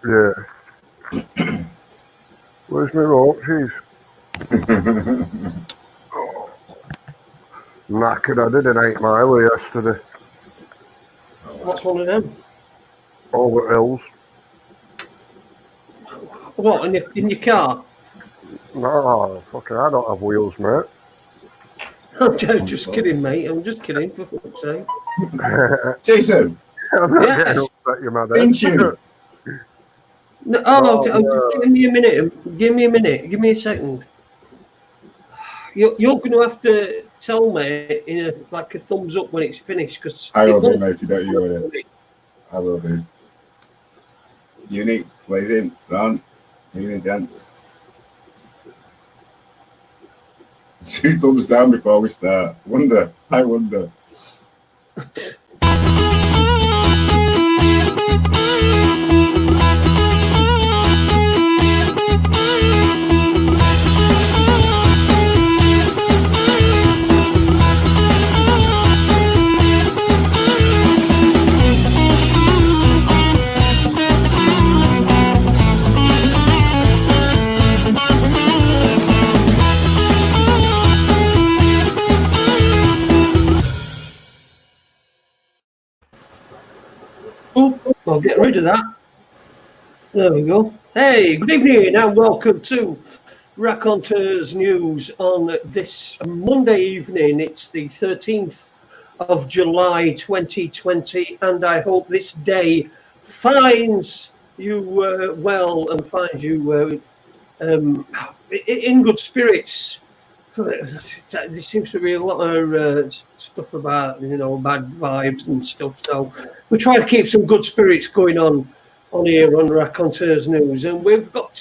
Yeah. Where's my roaches? Oh. Knackered. I did an 8 mile yesterday. What's one of them? Over hills. What, in your car? No, fucking, I don't have wheels, mate. I'm just kidding, mate. I'm just kidding, for fuck's sake. Jason! I'm not Yes. getting upset, you mad. Thank you. No, give me a minute. Give me a minute. Give me a second. You're going to have to tell me in a thumbs up when it's finished, because I will do, matey. Don't you worry. I will do. Unique, blazing, Ron, evening, gents. 2 thumbs down before we start. I wonder. I'll get rid of that. There we go. Hey, good evening and welcome to Raconteurs News on this Monday evening. It's the 13th of July 2020, and I hope this day finds you well and finds you in good spirits. There seems to be a lot of stuff about, bad vibes and stuff. So we try to keep some good spirits going on here on Raconteurs News. And we've got,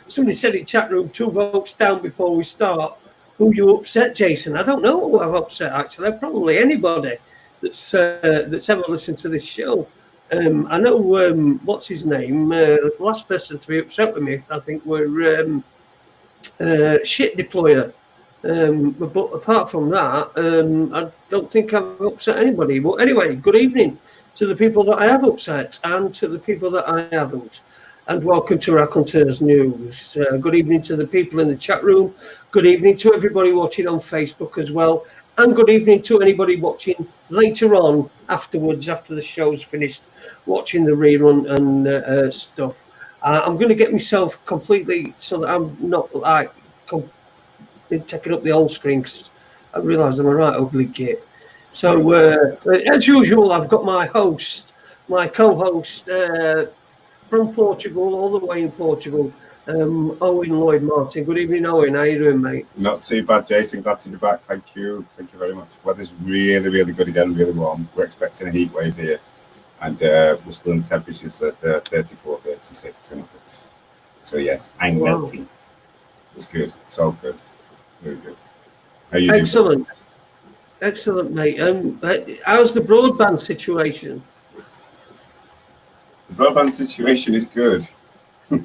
somebody said in chat room, 2 votes down before we start. Who you upset, Jason? I don't know who I've upset, actually. Probably anybody that's ever listened to this show. I know, what's his name? The last person to be upset with me, I think, were Shit Deployer. But apart from that, I don't think I've upset anybody. But anyway, good evening to the people that I have upset and to the people that I haven't. And welcome to Raconteurs News. Good evening to the people in the chat room. Good evening to everybody watching on Facebook as well. And good evening to anybody watching later on afterwards, after the show's finished, watching the rerun and stuff. I'm going to get myself completely so that I'm not like been taking up the whole screen because I realise I'm a right ugly git. So as usual, I've got my co-host from Portugal, all the way in Portugal, Owen Lloyd Martin. Good evening, Owen. How you doing, mate? Not too bad, Jason. Glad to be back. Thank you very much. Weather's really, really good again. Really warm. We're expecting a heat wave here, and we're still in temperatures at 34, 36 and upwards. So yes, I'm melting. It's good. It's all good. Very good. How you doing? Excellent, mate. How's the broadband situation? The broadband situation is good. Okay,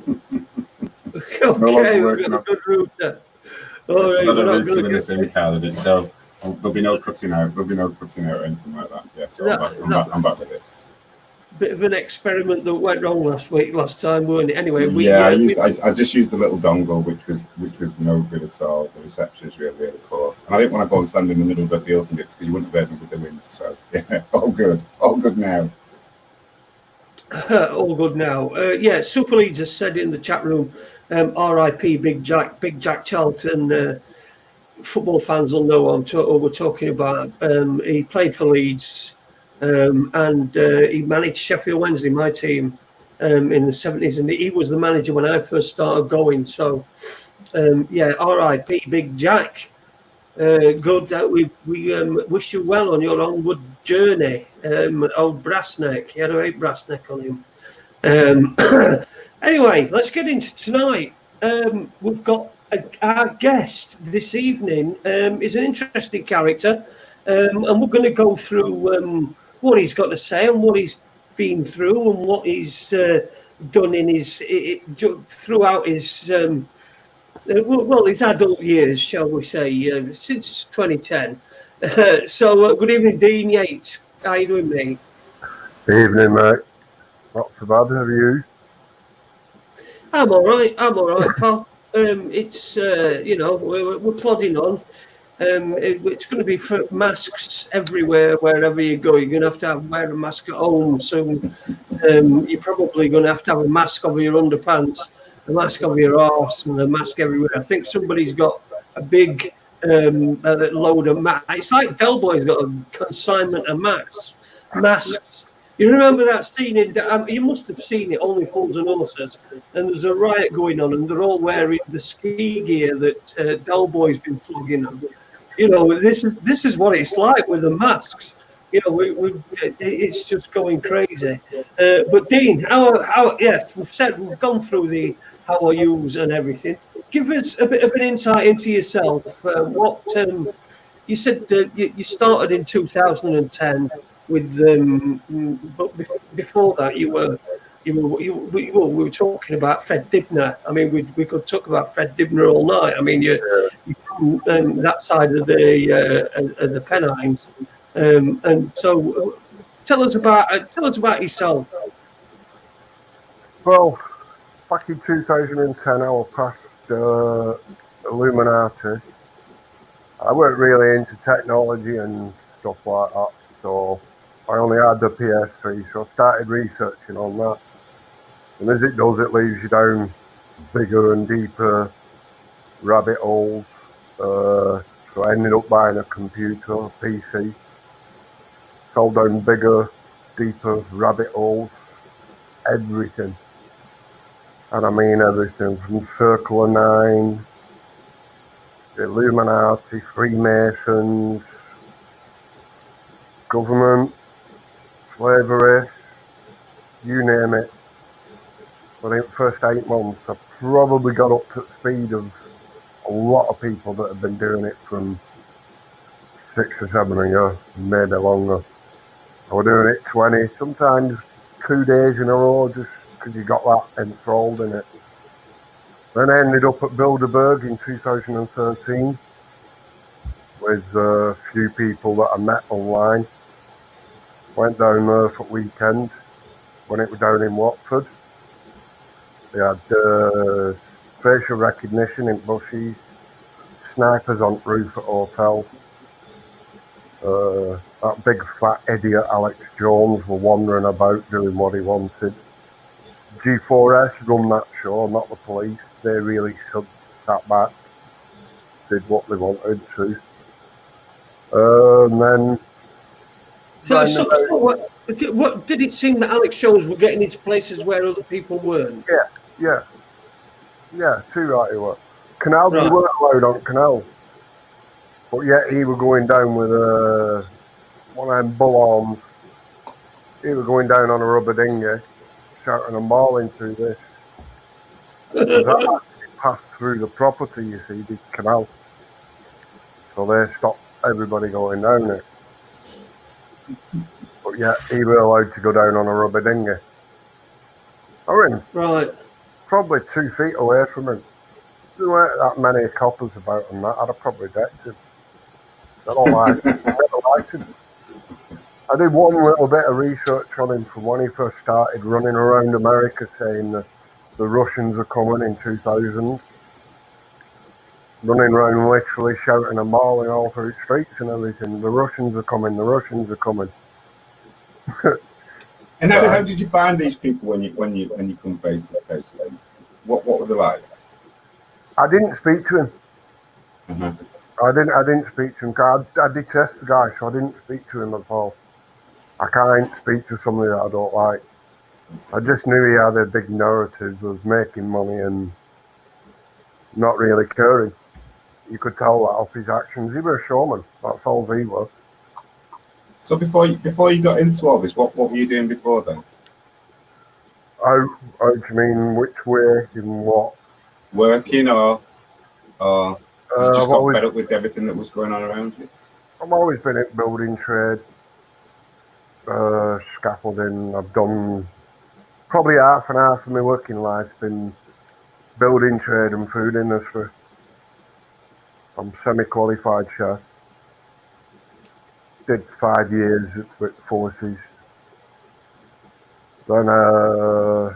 we've got a good router. All right, we're not router in the same card, so there'll be no cutting out. There'll be no cutting out or anything like that. Yeah, so I'm back with it. Bit of an experiment that went wrong last time, weren't it? Anyway, I just used a little dongle, which was no good at all. The reception is really, really poor, and I didn't want to go and stand in the middle of the field and because you wouldn't have heard me with the wind. So yeah, all good now. All good now. Yeah, Super Leeds has said in the chat room, R.I.P. Big Jack Charlton. Football fans will know what we're talking about. He played for Leeds. And he managed Sheffield Wednesday, my team, in the 70s, and he was the manager when I first started going. So, yeah, R.I.P. Big Jack. Good that we wish you well on your onward journey. Old Brassneck, he had a great Brassneck on him. Anyway, let's get into tonight. We've got our guest this evening is an interesting character, and we're going to go through what he's got to say and what he's been through and what he's done in his throughout his his adult years, shall we say, since 2010. So good evening, Dean Yates. How you doing, mate? Evening, mate. Not so bad, have you? I'm all right. I'm all right, pal. It's we're plodding on. It's going to be for masks everywhere, wherever you go. You're going to have wear a mask at home soon. You're probably going to have a mask over your underpants, a mask over your arse, and a mask everywhere. I think somebody's got a big load of masks. It's like Del Boy's got a consignment of masks. You remember that scene you must have seen it, Only Fools and Horses, and there's a riot going on, and they're all wearing the ski gear that Del Boy's been flogging them. You know, this is what it's like with the masks. You know, it's just going crazy. But Dean, we've gone through the how I use and everything. Give us a bit of an insight into yourself. You said you started in 2010 with but before that we were talking about Fred Dibner. I mean, we could talk about Fred Dibner all night. I mean, you're from that side of the Pennines, and so tell us about yourself. Well, back in 2010, I was past Illuminati. I weren't really into technology and stuff like that, so I only had the PS3, so I started researching on that. And as it does, it leads you down bigger and deeper rabbit holes. So I ended up buying a computer, a PC. Fell down bigger, deeper rabbit holes, everything. And I mean everything from Circle of Nine, the Illuminati, Freemasons, government, slavery, you name it. But in the first 8 months, I probably got up to the speed of a lot of people that have been doing it from 6 or 7 a year, maybe longer. I was doing it 20, sometimes 2 days in a row, just because you got that enthralled in it. Then I ended up at Bilderberg in 2013 with a few people that I met online. Went down there for the weekend when it was down in Watford. They had facial recognition in bushes, snipers on the roof at hotel. That big fat idiot Alex Jones were wandering about doing what he wanted. G4S run that show, not the police. They really sat back, did what they wanted to. And then... What did it seem that Alex Jones were getting into places where other people weren't? Yeah, too right he was. Canals, you weren't allowed on canals. But yet he was going down with one of them bull arms. He was going down on a rubber dinghy, shouting and bawling through this. Because that actually passed through the property, you see, the canal. So they stopped everybody going down it. But yet he was allowed to go down on a rubber dinghy. I mean, probably 2 feet away from him. There weren't that many coppers about and that. I'd have probably decked him. I don't like him. I never liked him. I did one little bit of research on him from when he first started running around America saying that the Russians are coming in 2000. Running around literally shouting and bawling all through the streets and everything. The Russians are coming, the Russians are coming. And how did you find these people when you come face to face with them? What were they like? I didn't speak to him. I didn't speak to him. I detest the guy, so I didn't speak to him at all. I can't speak to somebody that I don't like. I just knew he had a big narrative, was making money and not really caring. You could tell that off his actions. He was a showman. That's all he was. So before you got into all this, what were you doing before then? How do you mean? Which way? In what? Working or you just got fed up with everything that was going on around you? I've always been in building trade, scaffolding. I've done probably half and half of my working life's been building trade and food industry. I'm semi-qualified chef. Did 5 years with forces. Then I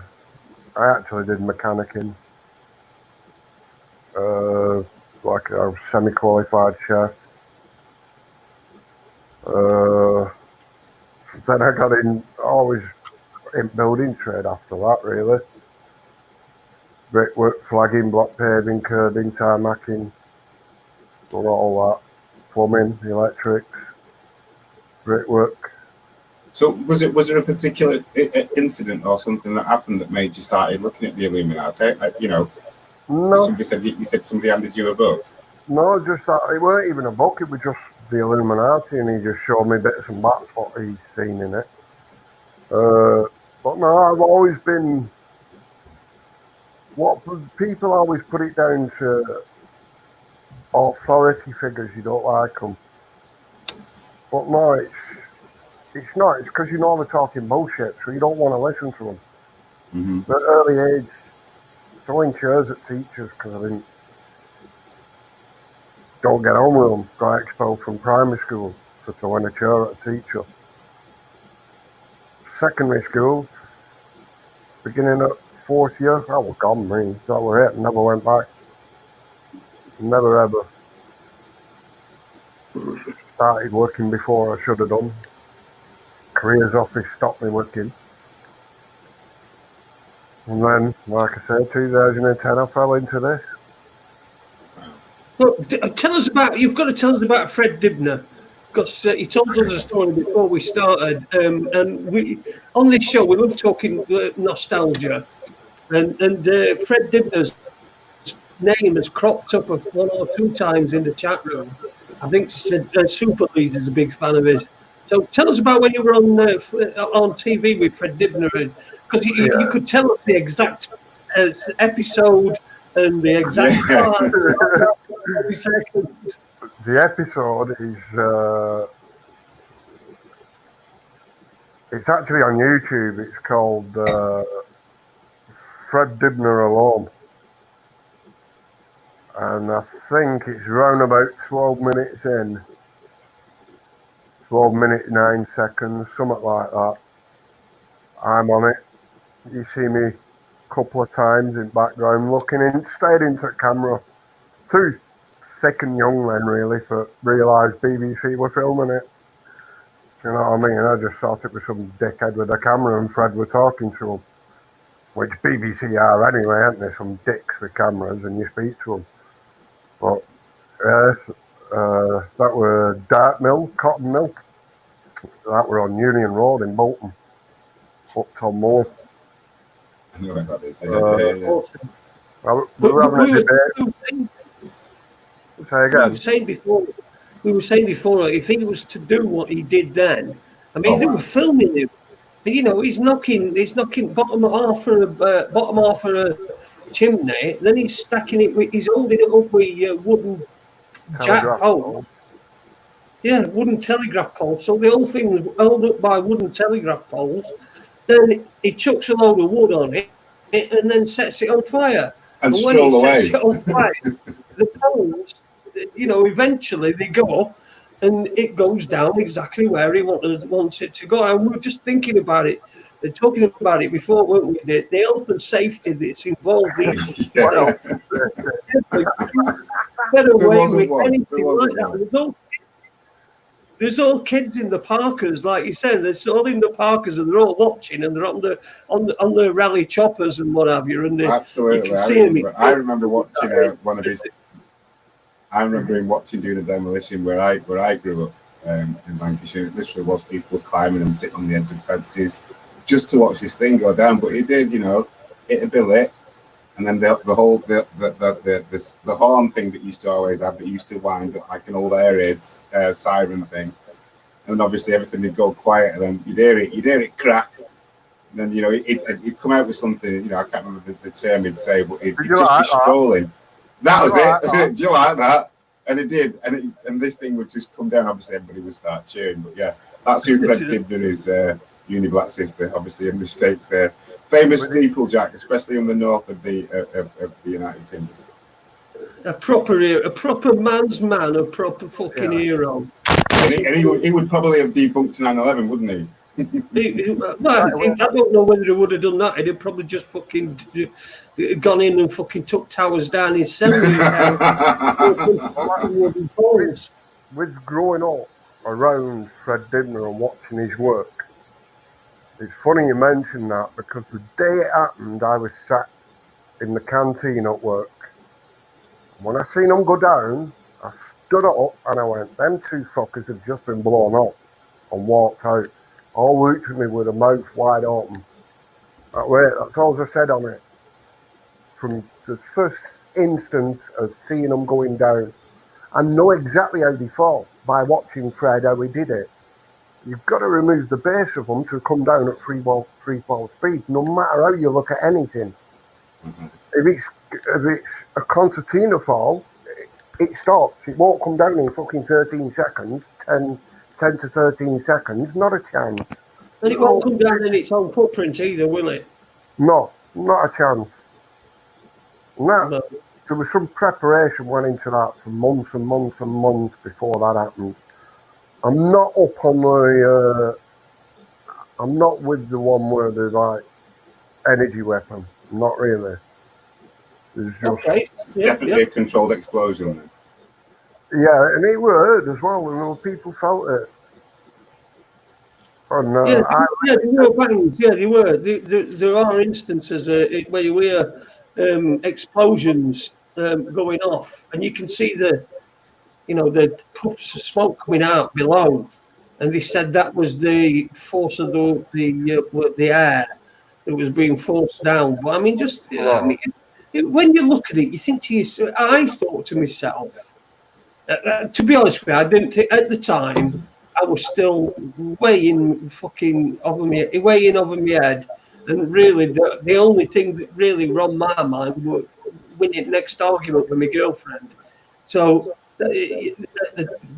I actually did mechanicking. Like a semi-qualified chef. Then I got always in building trade after that, really. Brickwork, flagging, block paving, curbing, tarmacking, all that. Plumbing, electrics, brickwork. So was there a particular incident or something that happened that made you started looking at the Illuminati? No, Somebody said you said somebody handed you a book. no, just that. It weren't even a book. It was just the Illuminati, and he just showed me bits and bats what he's seen in it. But no, I've always been. What people always put it down to authority figures. You don't like them, but no, it's not. It's because you know they're talking bullshit, so you don't want to listen to them. Mm-hmm. At early age, throwing chairs at teachers because I didn't don't get on with them. Got expelled from primary school for throwing a chair at a teacher. Secondary school, beginning at 4th year, I was gone, me. That was it. Never went back. Never ever. Started working before I should have done. Careers office stopped me working. And then, like I said, 2010, I fell into this. Look, tell us about. You've got to tell us about Fred Dibner, because he told us a story before we started. And we on this show we love talking nostalgia, and Fred Dibner's name has cropped up 1 or 2 times in the chat room. I think Super Leeds is a big fan of his. So tell us about when you were on TV with Fred Dibner, because you could tell us the exact episode and the exact part every second. The episode is it's actually on YouTube. It's called Fred Dibner Alone. And I think it's around about 12 minutes in. 12 minutes 9 seconds, something like that. I'm on it. You see me a couple of times in background looking straight into the camera. Too thick and young then really for realised BBC were filming it. You know what I mean? I just thought it was some dickhead with a camera and Fred were talking to him. Which BBC are anyway, aren't they? Some dicks with cameras and you speak to them. But yes, that were Dart Mill, Cotton Mill. That were on Union Road in Bolton. Upton Moor. I know what that is. We were having a debate. Say again. We were saying before, if he was to do what he did then, I mean, they were filming him. You know, he's knocking bottom half of a chimney. Then he's stacking it. He's holding it up with wooden jack pole. Yeah, wooden telegraph poles. So the whole thing was held up by wooden telegraph poles. Then he chucks a load of wood on it and then sets it on fire. And stroll away. Sets it on fire, the poles, eventually they go and it goes down exactly where he wants it to go. And we were just thinking about it and talking about it before, weren't we? The health and safety that's involved. Get away with anything like that. There's all kids in the parkers, like you said. They're all in the parkers, and they're all watching, and they're on the rally choppers and what have you. And absolutely, I remember watching one of his. I remember him watching doing a demolition where I grew up in Lancashire. It literally was people climbing and sitting on the edge of fences just to watch this thing go down. But it did, it'd be lit, and then the horn thing that used to always have that used to wind up like an old air raid siren thing, and then obviously everything would go quiet, and then you'd hear it crack. And then it'd come out with something. I can't remember the term he'd say, but it'd just be strolling. That was it. Do you like that? And it did. And this thing would just come down. Obviously, everybody would start cheering. But yeah, that's who Fred Dibner is. Uni Black Sister, obviously in the States. Famous steeplejack, especially in the north of the United Kingdom. A proper man's man, a proper fucking hero. And he would probably have debunked 9/11, wouldn't he? I don't know whether he would have done that. He'd have probably just fucking gone in and fucking took towers down his cellular house. With growing up around Fred Dibner and watching his work, it's funny you mention that, because the day it happened, I was sat in the canteen at work. When I seen him go down, I stood up and I went, them two fuckers have just been blown up, and walked out. All looked at me with a mouth wide open. That's all I said on it. From the first instance of seeing them going down, I know exactly how they fall by watching Fred, how he did it. You've got to remove the base of them to come down at free fall speed, no matter how you look at anything. Mm-hmm. If it's a concertina fall, it stops. It won't come down in fucking 13 seconds, 10 to 13 seconds, not a chance. And it won't come down in its own footprint either, will it? No, not a chance. No. There was some preparation went into that for months and months and months before that happened. I'm not up on the, I'm not with the one where there's like energy weapon. Not really. It's just, okay. It's definitely a controlled explosion. Then. Yeah, and it were as well, and people felt it. And, they were bangs. Yeah, they were. There are instances where you hear explosions going off, and you can see the puffs of smoke coming out below. And they said that was the force of the air that was being forced down. But I mean, when you look at it, you think to yourself. I thought to myself, to be honest with you, I didn't think at the time. I was still way in over my head, and really the only thing that really run my mind was winning the next argument with my girlfriend. So the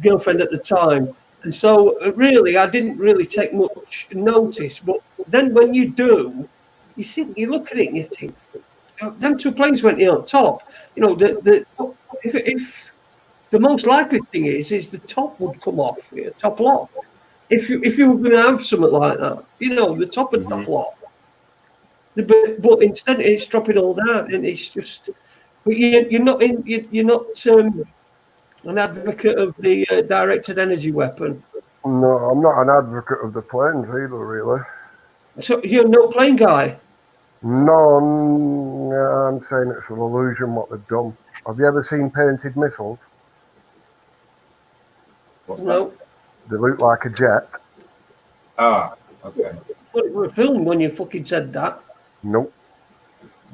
girlfriend at the time, and so really I didn't really take much notice. But then when you do, you look at it and you think, them two planes went in on top. If the most likely thing is the top would come off, topple off. If you were going to have something like that, the top would topple off. But instead, it's dropping all down, and it's just. But you're not an advocate of the directed energy weapon. No, I'm not an advocate of the planes either, really. So you're no plane guy. No, I'm saying it's an illusion what they've done. Have you ever seen painted missiles? What's that? They look like a jet. Ah, okay. But it was filmed when you fucking said that. Nope.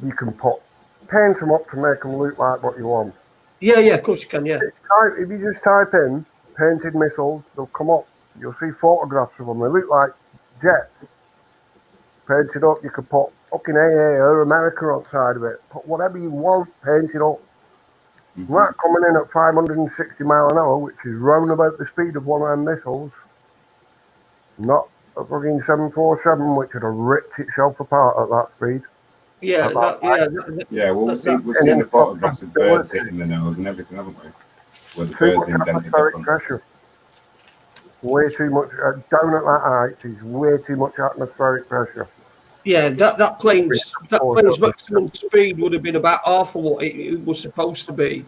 You can paint them up to make them look like what you want. Yeah, of course you can, yeah. If you just type in painted missiles, they'll come up. You'll see photographs of them. They look like jets. Painted up, you can put fucking AA or America outside of it. Put whatever you want, painted up. Mm-hmm. That coming in at 560 miles an hour, which is round about the speed of one of them missiles. Not a fucking 747, which would have ripped itself apart at that speed. Yeah, well, we've seen the photographs of birds hitting the nose and everything, haven't we? Where the birds indented the front. Pressure. Way too much down at that height is way too much atmospheric pressure. Yeah, that plane's maximum speed would have been about half of what it was supposed to be.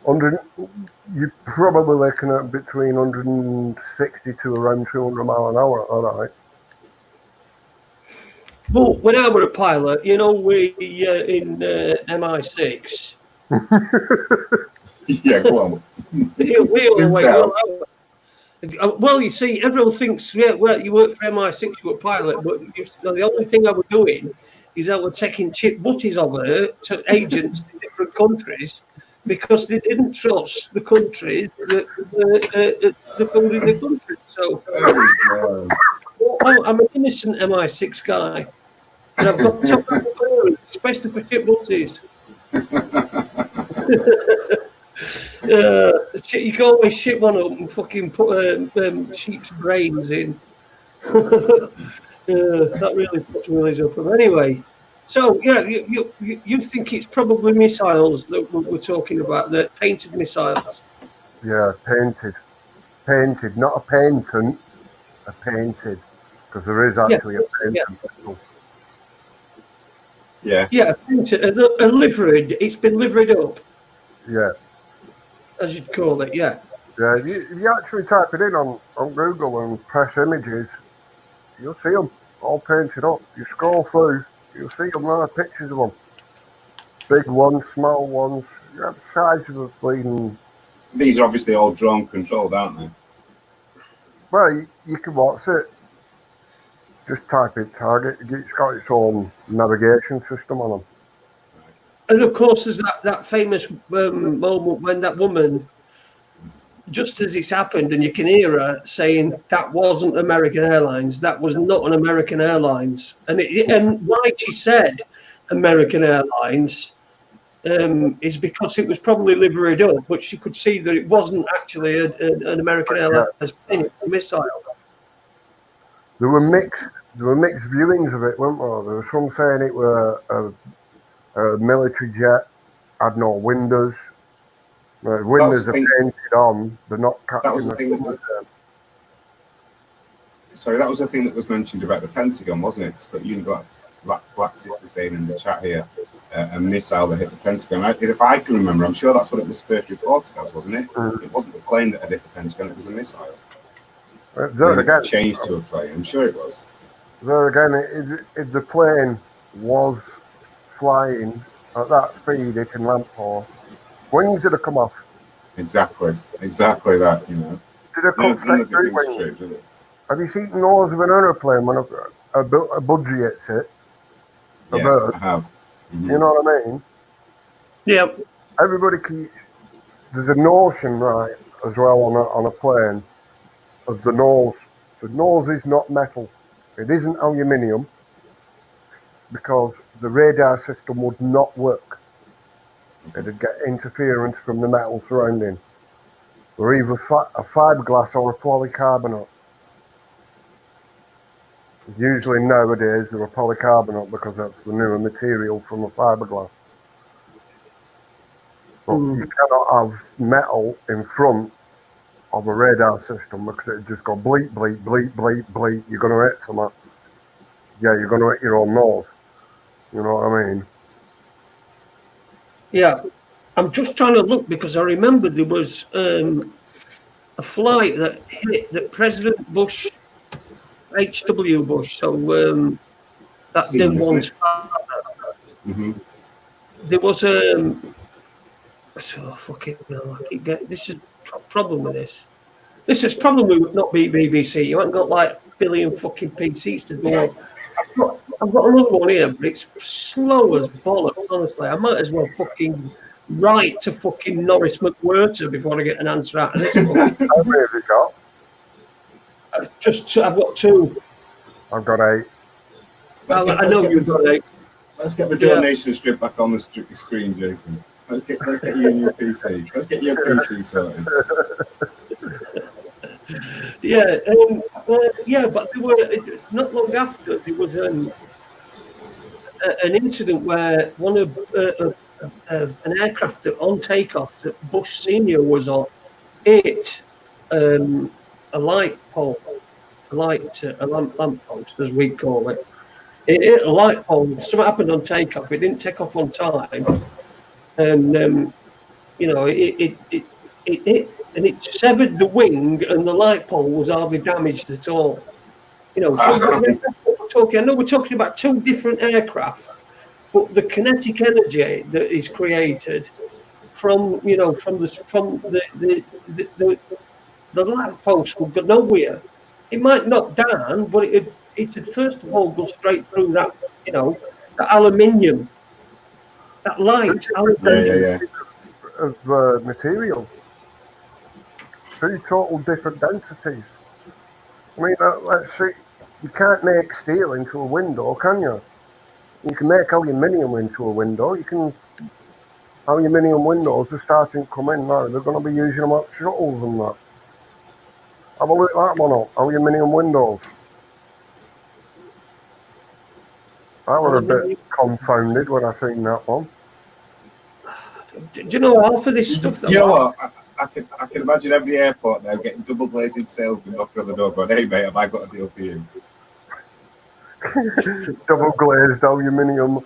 You're probably looking at between 160 to around 200 miles an hour, all right. But when I were a pilot, we in MI6. Yeah, go on. Well, you see, everyone thinks, you work for MI6, you were a pilot, but the only thing I was doing is I was taking chip butties over to agents in different countries because they didn't trust the countries that building the country. So I'm an innocent MI6 guy, and I've got top clearance, especially for chip butties. You can always ship one up and fucking put sheep's brains in. That really puts willies up. Anyway, so yeah, you think it's probably missiles that we're talking about, the painted missiles? Yeah, painted, not a paintant, a painted. because there is actually a painted vessel. Yeah. Yeah, a liveried. It's been liveried up, Yeah. as you'd call it. Yeah. Yeah, if you actually type it in on Google and press images, you'll see them all painted up. You scroll through, you'll see them there, pictures of them. Big ones, small ones, yeah, the size of the bleeding. These are obviously all drone controlled, aren't they? Well, you can watch it. Just type in target. It's got its own navigation system on them. And of course, there's that famous moment when that woman, just as it's happened, and you can hear her saying that wasn't American Airlines. That was not an American Airlines. And why she said American Airlines is because it was probably liveried up, but she could see that it wasn't actually an American Airlines plane, it was a missile. There were mixed viewings of it, weren't there? There was some saying it were a military jet, had no windows. The windows are painted on, they're not catching the sun. Sorry, that was the thing that was mentioned about the Pentagon, wasn't it? Because you've got Black Sister saying in the chat here, a missile that hit the Pentagon. If I can remember, I'm sure that's what it was first reported as, wasn't it? It wasn't the plane that had hit the Pentagon, it was a missile. There again, it changed to a plane, I'm sure it was. There again, if the plane was flying at that speed, it can lamppost. Wings would have come off. Exactly that, you know. Did it come straight through wings? True, does it? Have you seen the nose of an aeroplane when a budgie hits it? A bird? I have. Mm-hmm. You know what I mean? Yeah. Everybody there's a notion, right, as well on a plane of the nose. The nose is not metal. It isn't aluminium because the radar system would not work. It'd get interference from the metal surrounding. Or either a fiberglass or a polycarbonate. Usually nowadays they're a polycarbonate because that's the newer material from a fiberglass. But you cannot have metal in front of a radar system because it just go bleep, bleep, bleep, bleep, bleep. You're going to hit something. Yeah, you're going to hit your own nose. You know what I mean? Yeah. I'm just trying to look because I remember there was a flight that hit that President Bush, H.W. Bush, so that then one's there was so fucking hell, I keep getting this is a problem with this. This is problem with not BBC. You haven't got like a billion fucking PCs to go. I've got another one here, but it's slow as bollocks, honestly. I might as well fucking write to fucking Norris McWhirter before I get an answer out of this one. How many have you got? I've got 2. I've got 8. I know you've got 8. Let's get the donation strip back on the screen, Jason. Let's get you a new PC. Let's get your PC sorted. Yeah, but there were not long after there was an incident where one of an aircraft that on takeoff that Bush Senior was on hit a light pole, a lamp post as we call it. It hit a light pole. Something happened on takeoff. It didn't take off on time, and it hit and it severed the wing, and the light pole was hardly damaged at all. You know, so we're talking about 2 different aircraft, but the kinetic energy that is created from the light post will go nowhere. It might knock down, but it'd first of all go straight through that, the aluminium, that light aluminium. Of material. 2 total different densities. I mean, let's see. You can't make steel into a window, can you? You can make aluminium into a window. Aluminium windows are starting to come in now. They're going to be using them at shuttles and that. Have a look at that one up. Aluminium windows. I was a bit confounded when I seen that one. Do you know half of this stuff? Do you know what? I can imagine every airport now getting double glazing salesmen knocking on the door going, "Hey mate, have I got a deal for you?" Double glazed aluminium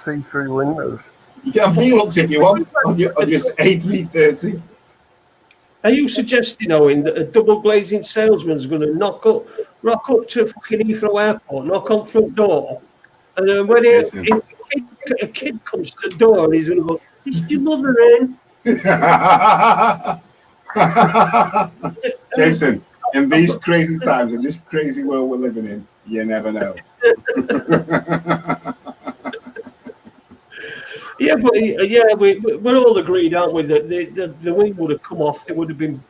see-through windows. You can have V-Lux if you want on your A330. Are you suggesting, Owen, that a double glazing salesman's going to rock up to fucking Heathrow Airport, knock on front door, and then when a kid comes to the door, he's going to go, "Is your mother in?" Jason, in these crazy times, in this crazy world we're living in, you never know. Yeah, but we're all agreed, aren't we, that the wing would have come off. There would have been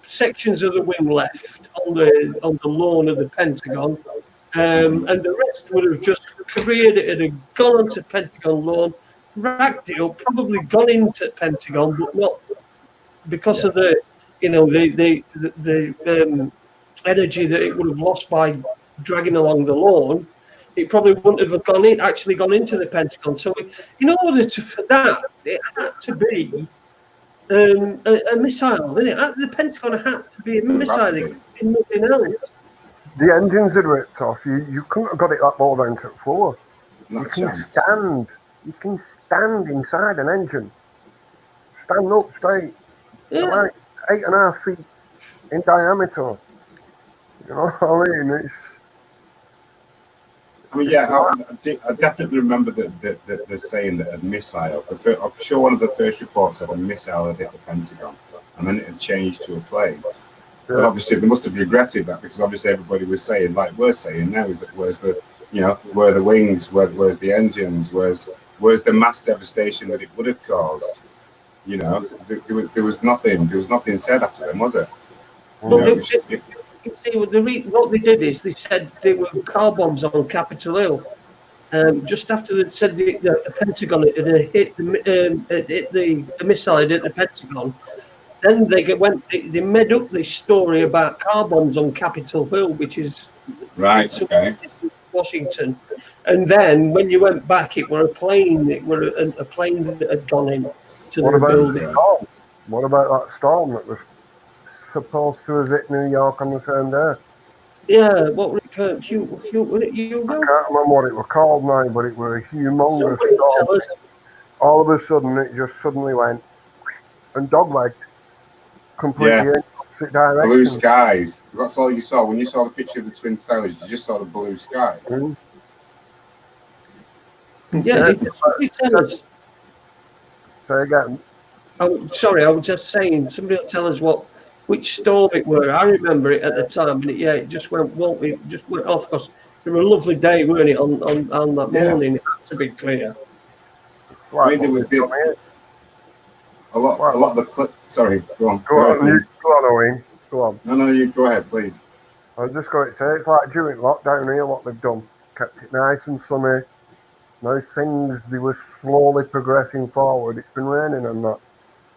sections of the wing left on the lawn of the Pentagon, and the rest would have just careered. It had gone onto Pentagon lawn, racked it up, probably gone into Pentagon, but not because of the energy that it would have lost by dragging along the lawn. It probably wouldn't have gone into the Pentagon. So, in order for that, it had to be a missile, didn't it? The Pentagon had to be a missile. It could be nothing else. The engines had ripped off. You couldn't have got it that low down to the floor. You can stand inside an engine. Stand up straight. Yeah. Like 8.5 feet in diameter. You know what I mean? I definitely remember the saying that a missile. I'm sure one of the first reports said a missile had hit the Pentagon, and then it had changed to a plane. Yeah. But obviously, they must have regretted that, because obviously everybody was saying, like we're saying now, is that where are the wings, where's the engines, where's the mass devastation that it would have caused? You know, there was nothing said after them, was it? Well, see, what they did is they said there were car bombs on Capitol Hill. Just after they said the Pentagon had hit the missile had hit the Pentagon, then they made up this story about car bombs on Capitol Hill, which is Washington. And then when you went back, it were a plane. It were a plane that had gone in to the building. What about that storm that was supposed to have hit New York on the same day? Yeah, what were it called? Hugo? I can't remember what it was called now, but it was a humongous storm. All of a sudden, it just suddenly went and doglegged completely in opposite direction. Blue skies, because that's all you saw. When you saw the picture of the Twin Towers, you just saw the blue skies. Mm. Yeah, Say again. Oh, sorry, I was just saying, somebody will tell us which storm it were. I remember it at the time, and it just went off, because it was a lovely day, weren't it, on that morning? It had to be clear. I mean, a lot of the sorry, go on. Go on, Owen. Go on. No, you go ahead, please. I was just going to say, it's like during lockdown here, what they've done. Kept it nice and sunny. Now things, they were slowly progressing forward. It's been raining and that.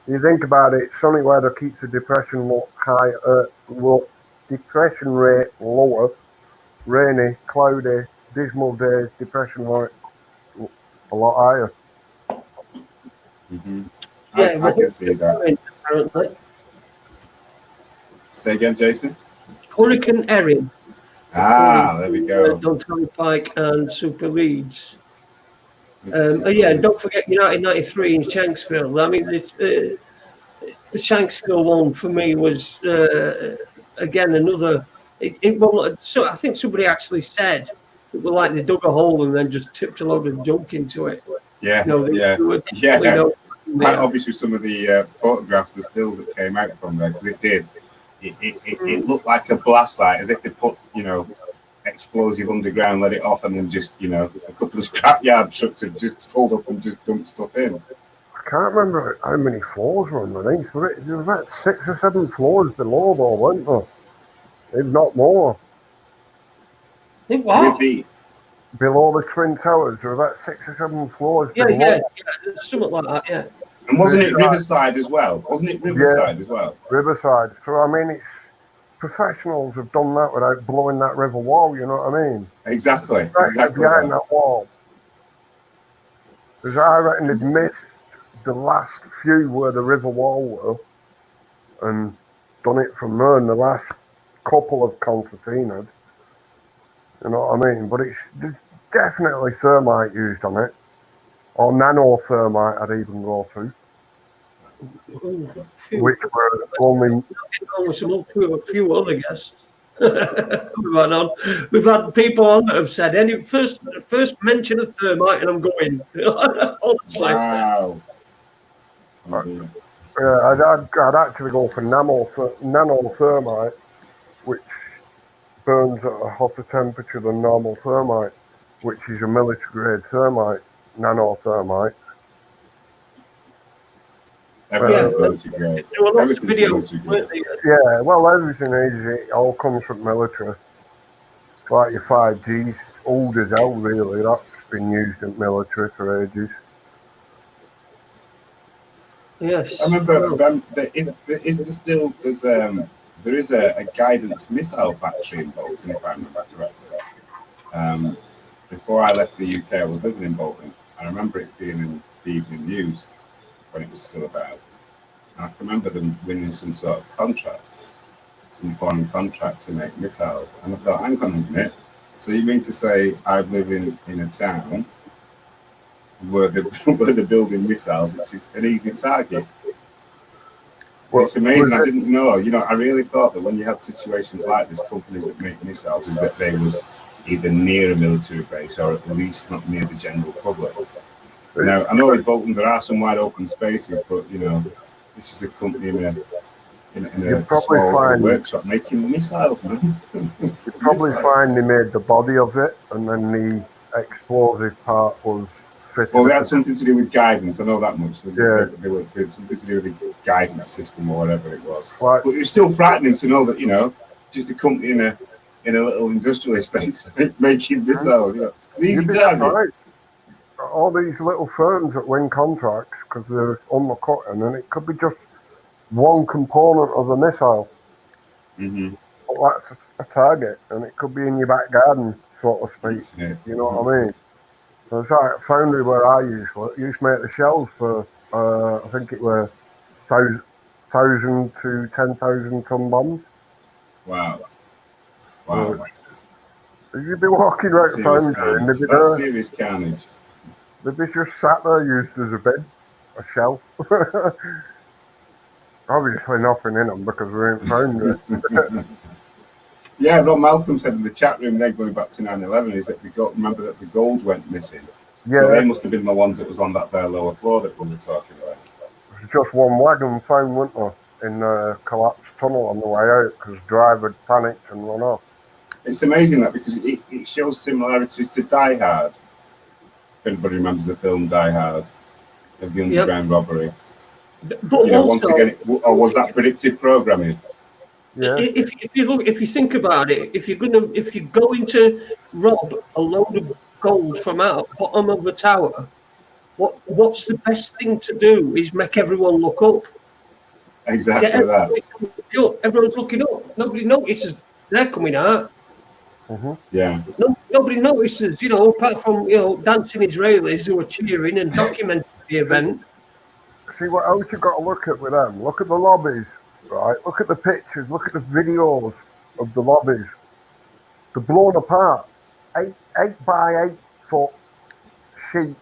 You think about it, sunny weather keeps the depression depression rate lower. Rainy, cloudy, dismal days, depression rate a lot higher. Mm-hmm. I can see that. Apparently. Say again, Jason? Hurricane Erin. There we go. Downtown Pike and Super Leeds. Don't forget United 93 in Shanksville. I mean, the Shanksville one for me was again another. So I think somebody actually said it was like they dug a hole and then just tipped a load of junk into it. Yeah, Quite obviously, some of the photographs, the stills that came out from there, because it did. It looked like a blast site, as if they put explosive underground, let it off, and then just a couple of scrapyard trucks had just pulled up and just dumped stuff in. I can't remember how many floors were underneath. There were about 6 or 7 floors below, though, weren't there? If not more. What? Below the Twin Towers, there were about 6 or 7 floors below. Yeah, something like that, yeah. And wasn't it Riverside as well? As well? Riverside. So, I mean, it's professionals have done that without blowing that river wall, you know what I mean? Exactly. Behind that wall. Because I reckon they'd missed the last few where the river wall were and done it from there, and the last couple of concertinas. You know what I mean? But there's definitely thermite used on it. Or nanothermite, I'd even go to. Which were only... A few other guests. We've had people on that have said any first mention of thermite and I'm going. Honestly. Wow. Yeah, I'd actually go for nanothermite, which burns at a hotter temperature than normal thermite, which is a military grade thermite, nanothermite. Everything's military grade. Everything's military grade. Yeah, well, everything is. It all comes from military. Like your 5G's old as hell, really. That's been used in military for ages. Yes. I remember there is a guidance missile factory in Bolton, if I remember correctly. Before I left the UK, I was living in Bolton. I remember it being in the evening news when it was still about. And I can remember them winning some sort of contract, some foreign contract to make missiles. And I thought, hang on a minute. So you mean to say I live in a town where they're building missiles, which is an easy target? Well, it's amazing. I didn't know. I really thought that when you had situations like this, companies that make missiles, is that they was either near a military base or at least not near the general public. Now, I know in Bolton there are some wide open spaces, but this is a company in a small workshop making missiles, man. You probably find they made the body of it, and then the explosive part was fitted. Well, they had something to do with guidance. I know that much. They had something to do with the guidance system or whatever it was. Right. But it was still frightening to know that just a company in a little industrial estate making missiles. It's an easy target. Right. All these little firms that win contracts because they're undercutting, and it could be just one component of a missile. Mm-hmm. But that's a target, and it could be in your back garden, so to speak. Yeah. You know what I mean? So it's like a foundry where I used to make the shells for, I think it were 1,000 to 10,000 ton bombs. Wow. You'd be walking right the foundry, and that's serious carnage. They'd be just sat there used as a bed, a shell. Obviously nothing in them because we ain't found it. Yeah, Rob Malcolm said in the chat room there, going back to 9/11, is that remember that the gold went missing. Yeah. So they must have been the ones that was on that there lower floor that we were talking about. It was just one wagon found, wasn't there, in a collapsed tunnel on the way out because the driver had panicked and run off. It's amazing that because it shows similarities to Die Hard. If anybody remembers the film Die Hard, of the underground robbery. But once again, or was that predictive programming? Yeah. If you think about it, if you're going to rob a load of gold from out bottom of a tower, what's the best thing to do is make everyone look up. Exactly that. Everyone's looking up. Nobody notices they're coming out. Mm-hmm. Yeah. Nobody notices, apart from dancing Israelis who are cheering and documenting the event. See what else you've got to look at with them. Look at the lobbies, right? Look at the pictures. Look at the videos of the lobbies. They're blown apart. 8 by 8 foot sheets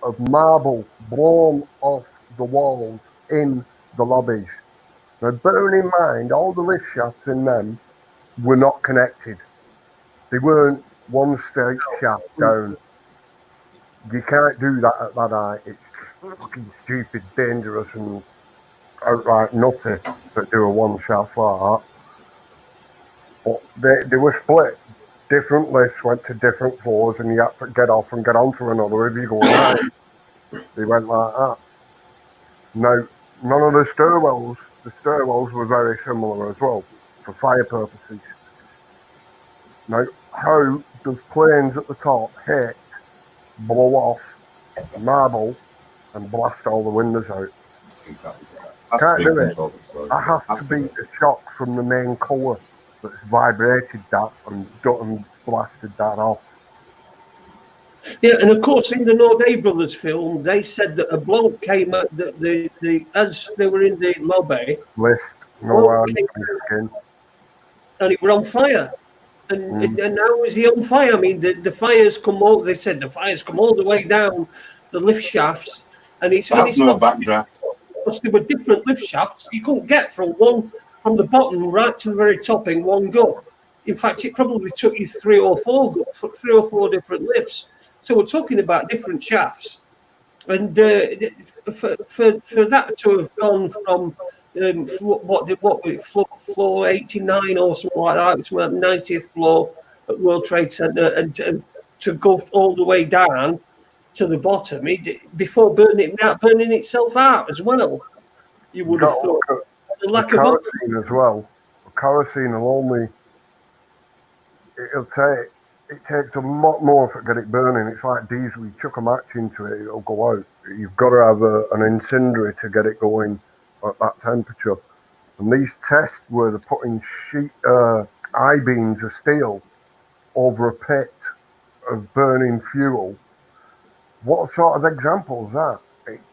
of marble blown off the walls in the lobbies. Now, bearing in mind, all the lift shafts in them were not connected. They weren't one straight shaft down. You can't do that at that height. It's just fucking stupid, dangerous, and outright nutty to do a one shaft like that. But they were split. Different lifts went to different floors, and you had to get off and get onto another if you go right. They went like that. Now, none of the stairwells were very similar as well, for fire purposes. Now, how does planes at the top hit, blow off marble, and blast all the windows out? Exactly. Can't do it. That has to be the shock from the main core that's vibrated that and blasted that off. Yeah, and of course, in the Norday Brothers film, they said that a bloke came at as they were in the lobby. Lift, no arms, skin. And it were on fire. And now is he on fire? I mean, the fires come all. They said the fires come all the way down the lift shafts, and it's That's not no backdraft. because there were different lift shafts. You couldn't get from the bottom right to the very top in one go. In fact, it probably took you three or four different lifts. So we're talking about different shafts, and for that to have gone from floor 89 or something like that, which was 90th floor at World Trade Center, and to go all the way down to the bottom before burning itself out as well. You would have thought the lack of kerosene as well. Kerosene will only it takes a lot more to get it burning. It's like diesel. You chuck a match into it, it'll go out. You've got to have an incendiary to get it going at that temperature. And these tests where they're putting I-beams of steel over a pit of burning fuel. What sort of example is that?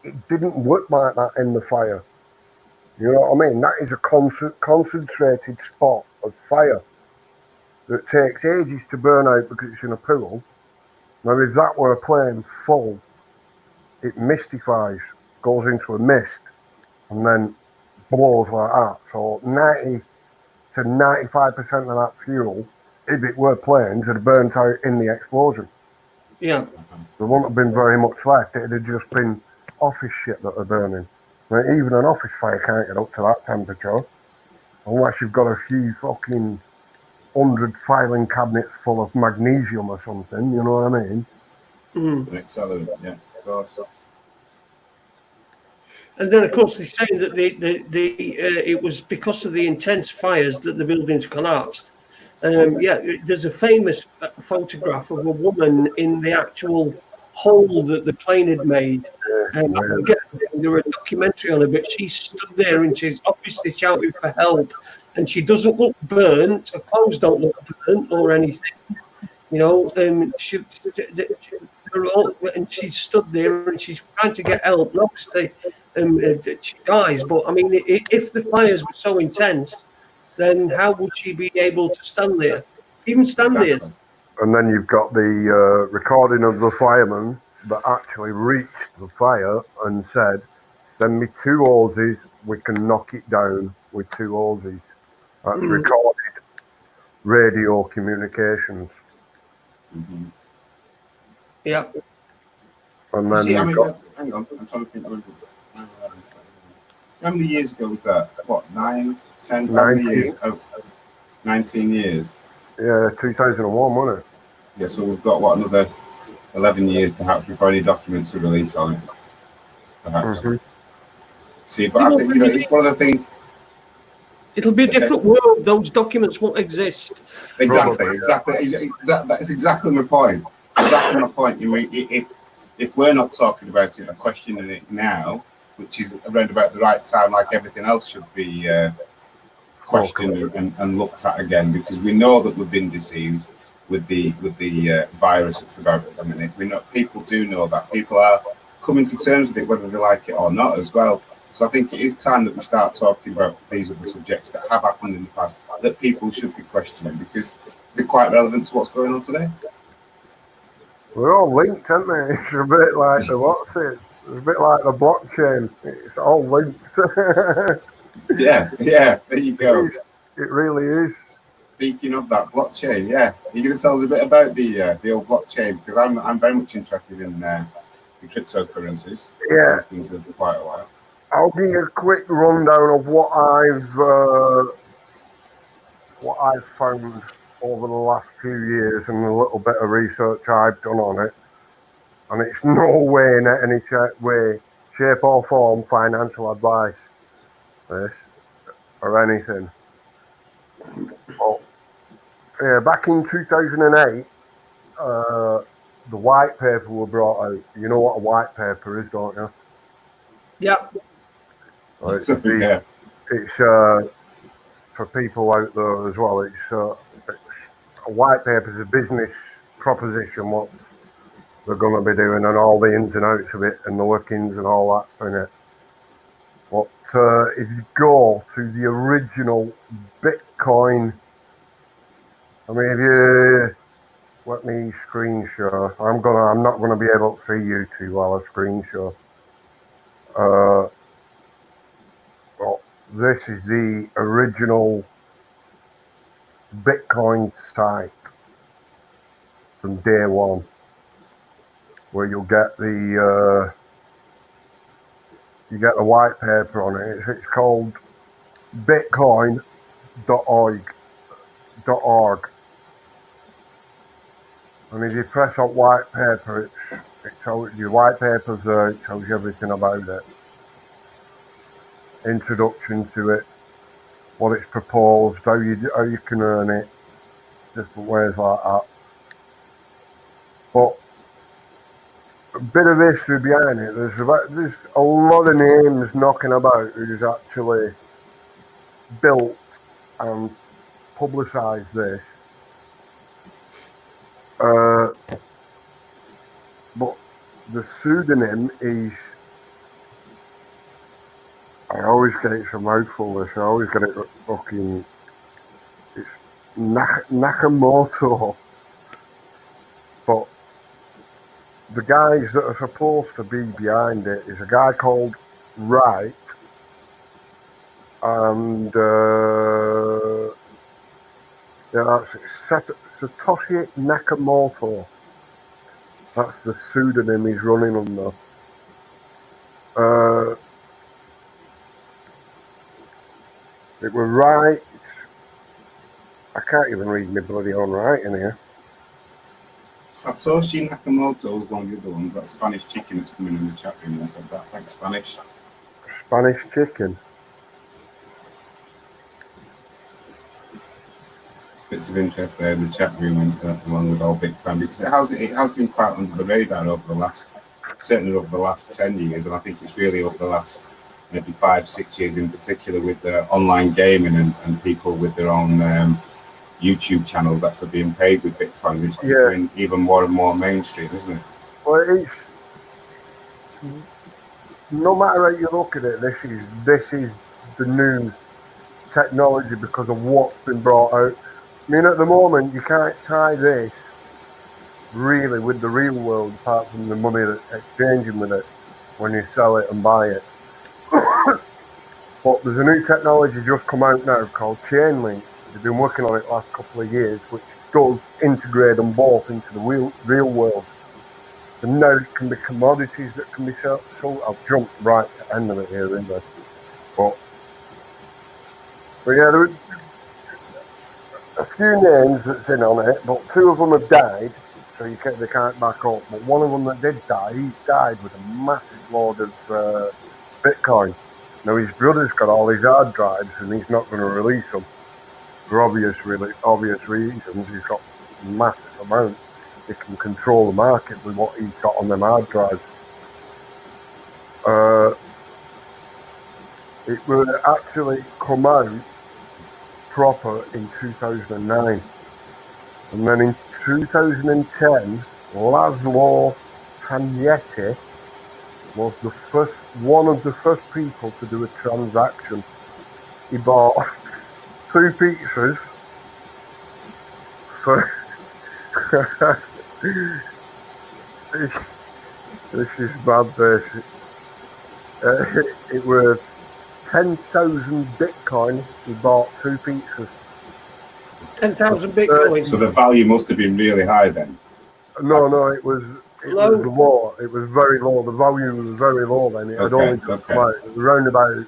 It didn't work like that in the fire. You know what I mean? That is a concentrated spot of fire that takes ages to burn out because it's in a pool. Now, if that were a plane full, it mystifies, goes into a mist, and then blows like that. So 90 to 95% of that fuel, if it were planes, had burnt out in the explosion. Yeah. There wouldn't have been very much left. It'd have just been office shit that are burning. Now, even an office fire can't get up to that temperature unless you've got a few fucking 100 filing cabinets full of magnesium or something, you know what I mean? An accelerant, yeah, of course. And then, of course, they're saying that it was because of the intense fires that the buildings collapsed. There's a famous photograph of a woman in the actual hole that the plane had made. There were a documentary on her, but she stood there and she's obviously shouting for help. And she doesn't look burnt. Her clothes don't look burnt or anything. You know, and she stood there and she's trying to get help. And obviously, she dies. But I mean, if the fires were so intense, then how would she be able to stand there? Even stand there. And then you've got the recording of the fireman that actually reached the fire and said, "Send me 2 hoses. We can knock it down with 2 hoses." That's recorded radio communications. Yeah. And then hang on, I'm trying to think. How many years ago was that? What, 9, 10, 19 years? Oh, 19 years. Yeah, 2001, wasn't it? Yeah, so we've got, what, another 11 years perhaps before any documents are released on it. Perhaps. See, but I think, it's one of the things. It'll be a different world. Those documents won't exist. Exactly. That is exactly my point. Exactly my point. You mean, if we're not talking about it or questioning it now, which is around about the right time, like everything else should be questioned and looked at again, because we know that we've been deceived with the virus that's about at the minute. We know people do know that. People are coming to terms with it, whether they like it or not, as well. So I think it is time that we start talking about these are the subjects that have happened in the past that people should be questioning, because they're quite relevant to what's going on today. We're all linked, aren't they? It's a bit like it's a bit like the blockchain. It's all linked. yeah, there you go. It really is. Speaking of that blockchain, yeah, you're going to tell us a bit about the old blockchain, because I'm very much interested in the cryptocurrencies. Yeah, I've been to for quite a while. I'll give you a quick rundown of what I've found over the last few years and a little bit of research I've done on it. And it's no way in any way, shape or form financial advice, this, or anything. Oh, yeah, back in 2008, the white paper were brought out. You know what a white paper is, don't you? Yeah. It's for people out there as well. It's a white paper is a business proposition, what they're going to be doing, and all the ins and outs of it, and the workings and all that in it. But if you go to the original Bitcoin I mean, if you let me screen share, I'm not gonna be able to see you two while I screen share. Well, this is the original Bitcoin site from day one, where you'll get the white paper on it. It's called bitcoin.org. And if you press on white paper, it tells you white paper's there. It tells you everything about it. Introduction to it, what it's proposed, how you can earn it, different ways like that. But a bit of history behind it. There's a lot of names knocking about who's actually built and publicised this. But the pseudonym is, I always get it a mouthful. This I always get it fucking. It's Nakamoto. But the guys that are supposed to be behind it is a guy called Wright and that's Satoshi Nakamoto. That's the pseudonym he's running under. It was Wright. I can't even read my bloody own writing here. Satoshi Nakamoto was one of the other ones. That Spanish chicken that's coming in the chat room and said that. Thanks, Spanish. Spanish chicken. Bits of interest there in the chat room and along with all Bitcoin, because it has been quite under the radar certainly over the last 10 years, and I think it's really over the last maybe 5-6 years in particular with online gaming and people with their own YouTube channels actually being paid with Bitcoin. It's becoming even more and more mainstream, isn't it? Well, it's no matter how you look at it, this is the new technology because of what's been brought out. I mean, at the moment, you can't tie this really with the real world apart from the money that's exchanging with it when you sell it and buy it. But there's a new technology just come out now called Chainlink. They've been working on it the last couple of years, which does integrate them both into the real world. And now it can be commodities that can be sold. I've jumped right to the end of it here, isn't I? But yeah, there are a few names that's in on it, but 2 of them have died, so they can't back up. But one of them that did die, he's died with a massive load of Bitcoin. Now his brother's got all his hard drives, and he's not going to release them for obvious reasons. He's got massive amounts. He can control the market with what he's got on them hard drives. It will actually come out proper in 2009, and then in 2010 Laszlo Hanyetti was one of the first people to do a transaction. He bought 2 pizzas for this is bad basic. It was 10,000 Bitcoin. He bought 2 pizzas. 10,000 Bitcoin. So the value must have been really high then. No, it was low. It was very low. The value was very low then. It had only just come out. It was around about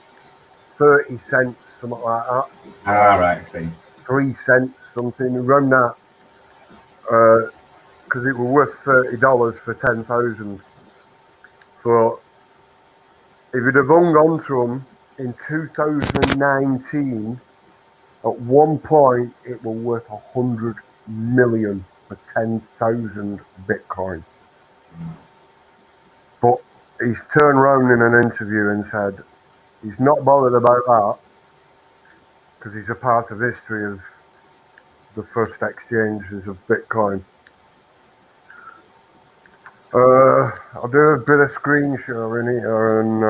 30 cents, something like that. Right, I see. 3 cents, something around that. Because it was worth $30 for 10,000. So if you'd have hung on to them in 2019, at one point it was worth 100 million for 10,000 Bitcoin. But he's turned around in an interview and said he's not bothered about that because he's a part of history of the first exchanges of Bitcoin. I'll do a bit of screen share in here and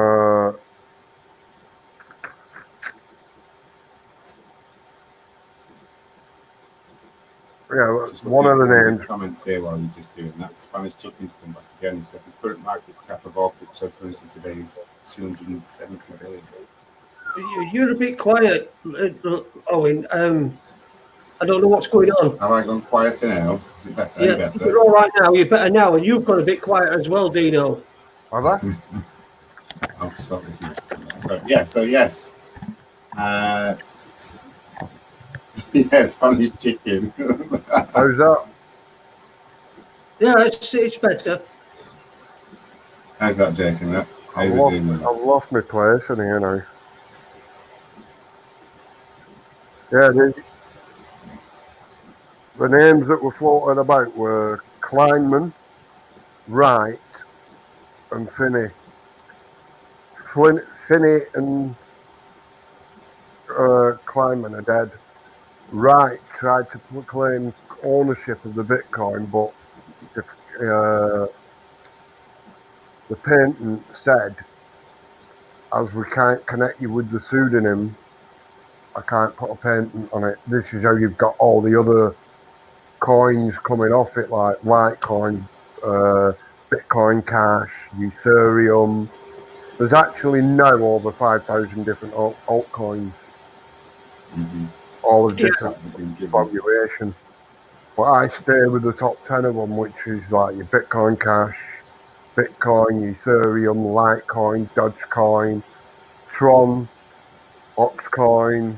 Yeah, Just one of the looking at names. comments here while you're just doing that. Spanish chicken's come back again. He said the current market cap of all cryptocurrency today is 270 billion. You're a bit quiet, Owen. I don't know what's going on. Have I gone quieter now? Is it better? Any Yeah, better? you're all right now. You're better now, and you've got a bit quiet as well, Dino. Have I? I'll stop this now. So yes. Yeah, Spanish chicken. How's that? Yeah, it's better. How's that, Jason? How I've you doing? I've lost my place in here now. Yeah, the names that were floated about were Kleinman, Wright, and Finney. Finney and Kleinman are dead. Wright tried to claim ownership of the Bitcoin, but the patent said, as we can't connect you with the pseudonym, I can't put a patent on it. This is how you've got all the other coins coming off it, like Litecoin, Bitcoin Cash, Ethereum. There's actually now over 5,000 different altcoins. Mm-hmm. All of different valuation. But I stay with the top 10 of them, which is like your Bitcoin Cash, Bitcoin, Ethereum, Litecoin, Dogecoin, Tron, Oxcoin,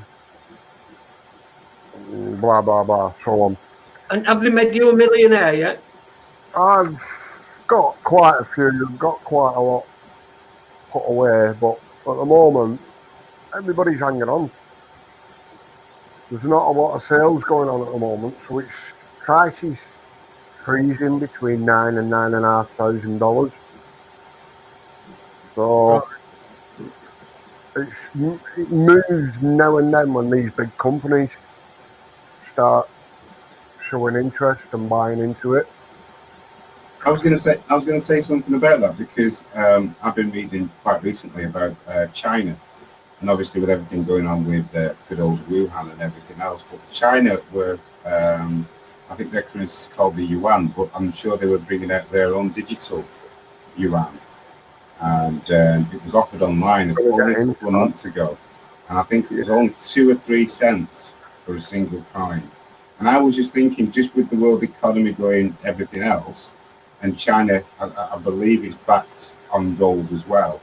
blah, blah, blah, so on. And have they made you a millionaire yet? I've got quite a few, I've got quite a lot put away, but at the moment, everybody's hanging on. There's not a lot of sales going on at the moment, so it's prices freezing between $9,000 and $9,500. So it moves now and then when these big companies start showing interest and buying into it. I was going to say something about that because I've been reading quite recently about China, and obviously with everything going on with good old Wuhan and everything else. But China were, I think their currency is called the yuan, but I'm sure they were bringing out their own digital yuan, and it was offered online only a couple of months ago, and I think it was only 2 or 3 cents for a single coin. And I was just thinking, just with the world economy going, everything else. And China, I believe, is backed on gold as well,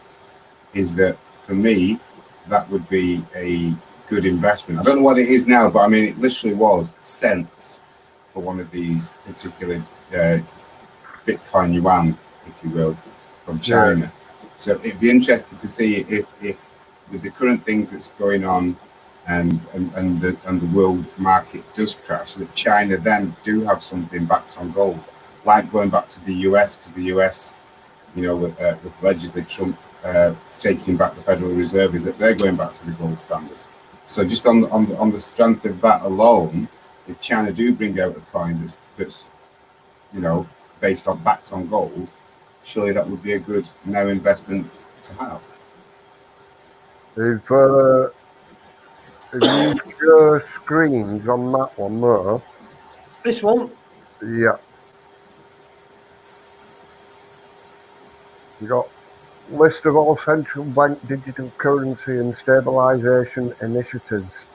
is that for me, that would be a good investment. I don't know what it is now, but I mean, it literally was cents for one of these particular Bitcoin yuan, if you will, from China. Yeah. So it'd be interesting to see if with the current things that's going on and the world market does crash, that China then do have something backed on gold. Like going back to the US, because the US, you know, with allegedly Trump taking back the Federal Reserve, is that they're going back to the gold standard. So just on the strength of that alone, if China do bring out a coin that's you know, backed on gold, surely that would be a good now investment to have. If you share screens on that one there. This one? Yeah. You got list of all central bank digital currency and stabilization initiatives.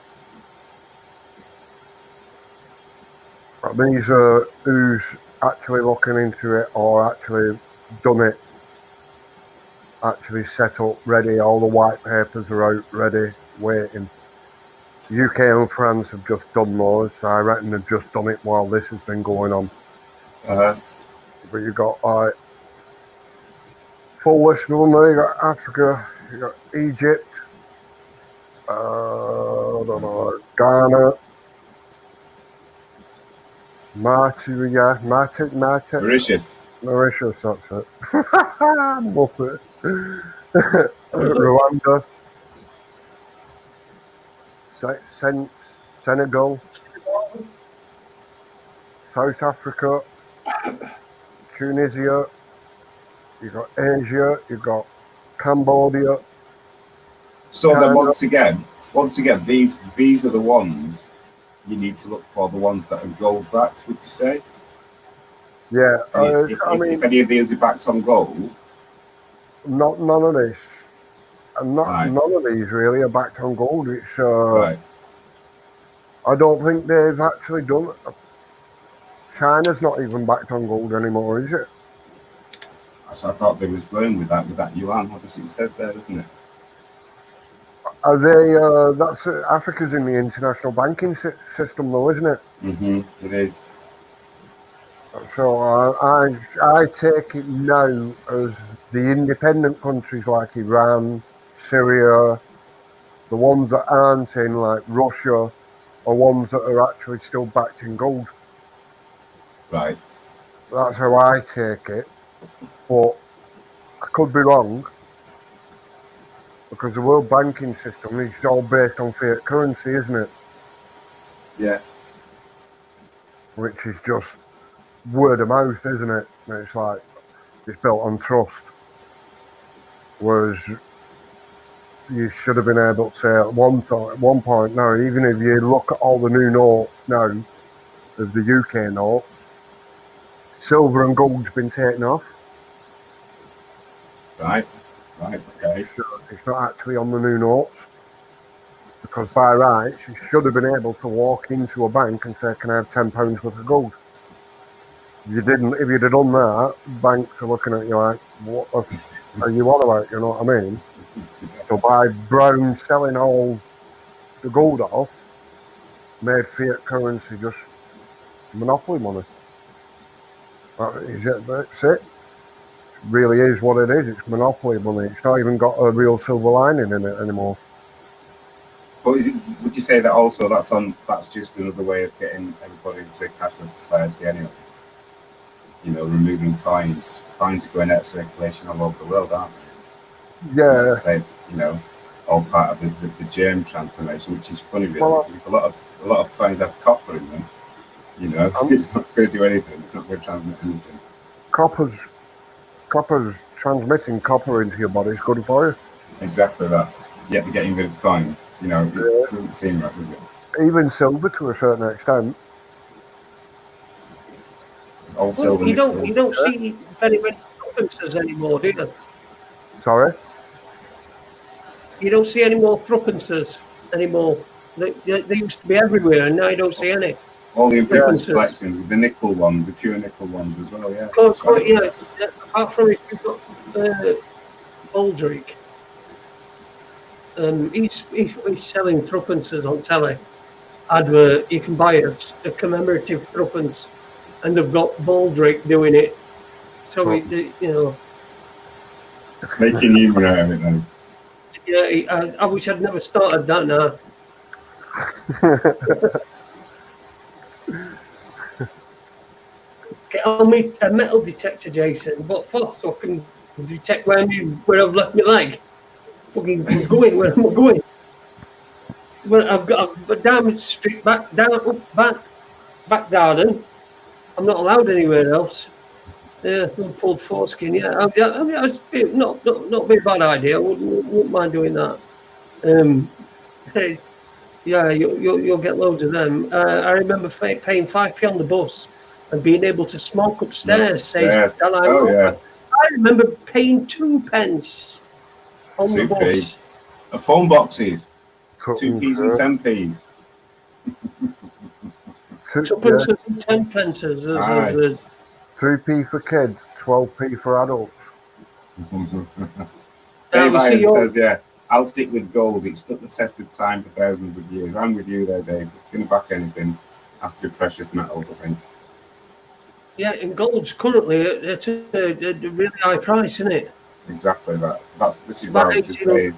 These are who's actually looking into it or actually done it, actually set up, ready. All the white papers are out, ready, waiting. UK and France have just done those. So I reckon they've just done it while this has been going on. But you got like full list of them there. You got Africa, you got Egypt, Ghana, Mauritius, that's it. Muppet. Rwanda, Senegal, South Africa, Tunisia, you got Asia, you got Cambodia. So then once again, these are the ones you need to look for the ones that are gold backed, would you say? Yeah, If any of these are backed on gold, none of this, and none of these really are backed on gold. It's right? I don't think they've actually done. China's not even backed on gold anymore, is it? So I thought they was going with that yuan. Obviously, it says there, doesn't it? Are they? That's Africa's in the international banking system, though, isn't it? It is. So I take it now as the independent countries like Iran, Syria, the ones that aren't in, like Russia, are ones that are actually still backed in gold. Right. That's how I take it, but I could be wrong because the world banking system is all based on fiat currency, isn't it? Yeah. Which is just word of mouth, isn't it? It's like it's built on trust. Whereas you should have been able to say at one point now, even if you look at all the new notes now of the UK notes, silver and gold's been taken off. Right. Okay. So it's not actually on the new notes. Because by rights, you should have been able to walk into a bank and say, "Can I have £10 worth of gold?" You didn't. If you'd have done that, banks are looking at you like, "What are you on about?" You know what I mean? So by Brown selling all the gold off, made fiat currency just monopoly money. That's it. It really is what it is. It's monopoly money. It's not even got a real silver lining in it anymore. But would you say that also that's just another way of getting everybody into cashless society anyway? You know, removing coins. Coins are going out of circulation all over the world, aren't they? Yeah. Say, you know, all part of the germ transformation, which is funny really, because a lot of coins have copper in them. You know, it's not going to do anything. It's not going to transmit anything. Copper's transmitting copper into your body is good for you. Exactly that. Yet they're getting rid of coins. You know, it doesn't seem right, does it? Even silver to a certain extent. All silver. You don't see very many threepences anymore, do you? Sorry? You don't see any more threepences anymore. They used to be everywhere, and now you don't see any. All the improvement collections with the nickel ones, the pure nickel ones as well, yeah. Apart from if you've got Baldrick, he's selling threepences on telly. Advert, you can buy a commemorative threepence, and they've got Baldrick doing it. So you know, making humour out of it then. Yeah, I wish I'd never started that now. Get on me a metal detector, Jason. What for? So I can detect where I've left my leg. Fucking going where I'm going. Well, I've got a diamond street back garden. I'm not allowed anywhere else. Yeah, pulled foreskin. Yeah, I mean, it's not be a bad idea. I wouldn't mind doing that. Hey, yeah, you'll get loads of them. I remember paying 5p on the bus and being able to smoke upstairs. Oh yeah. I remember paying 2p on the bus. A phone boxes. 2p's and 10p's. 2p and 10p. 3p for kids, 12p for adults. Dave Iron says, yeah, I'll stick with gold. It's stood the test of time for thousands of years. I'm with you there, Dave. If you're going to back anything, has to be precious metals, I think. Yeah, and gold's currently at a really high price, isn't it? Exactly that. This is what I was just saying.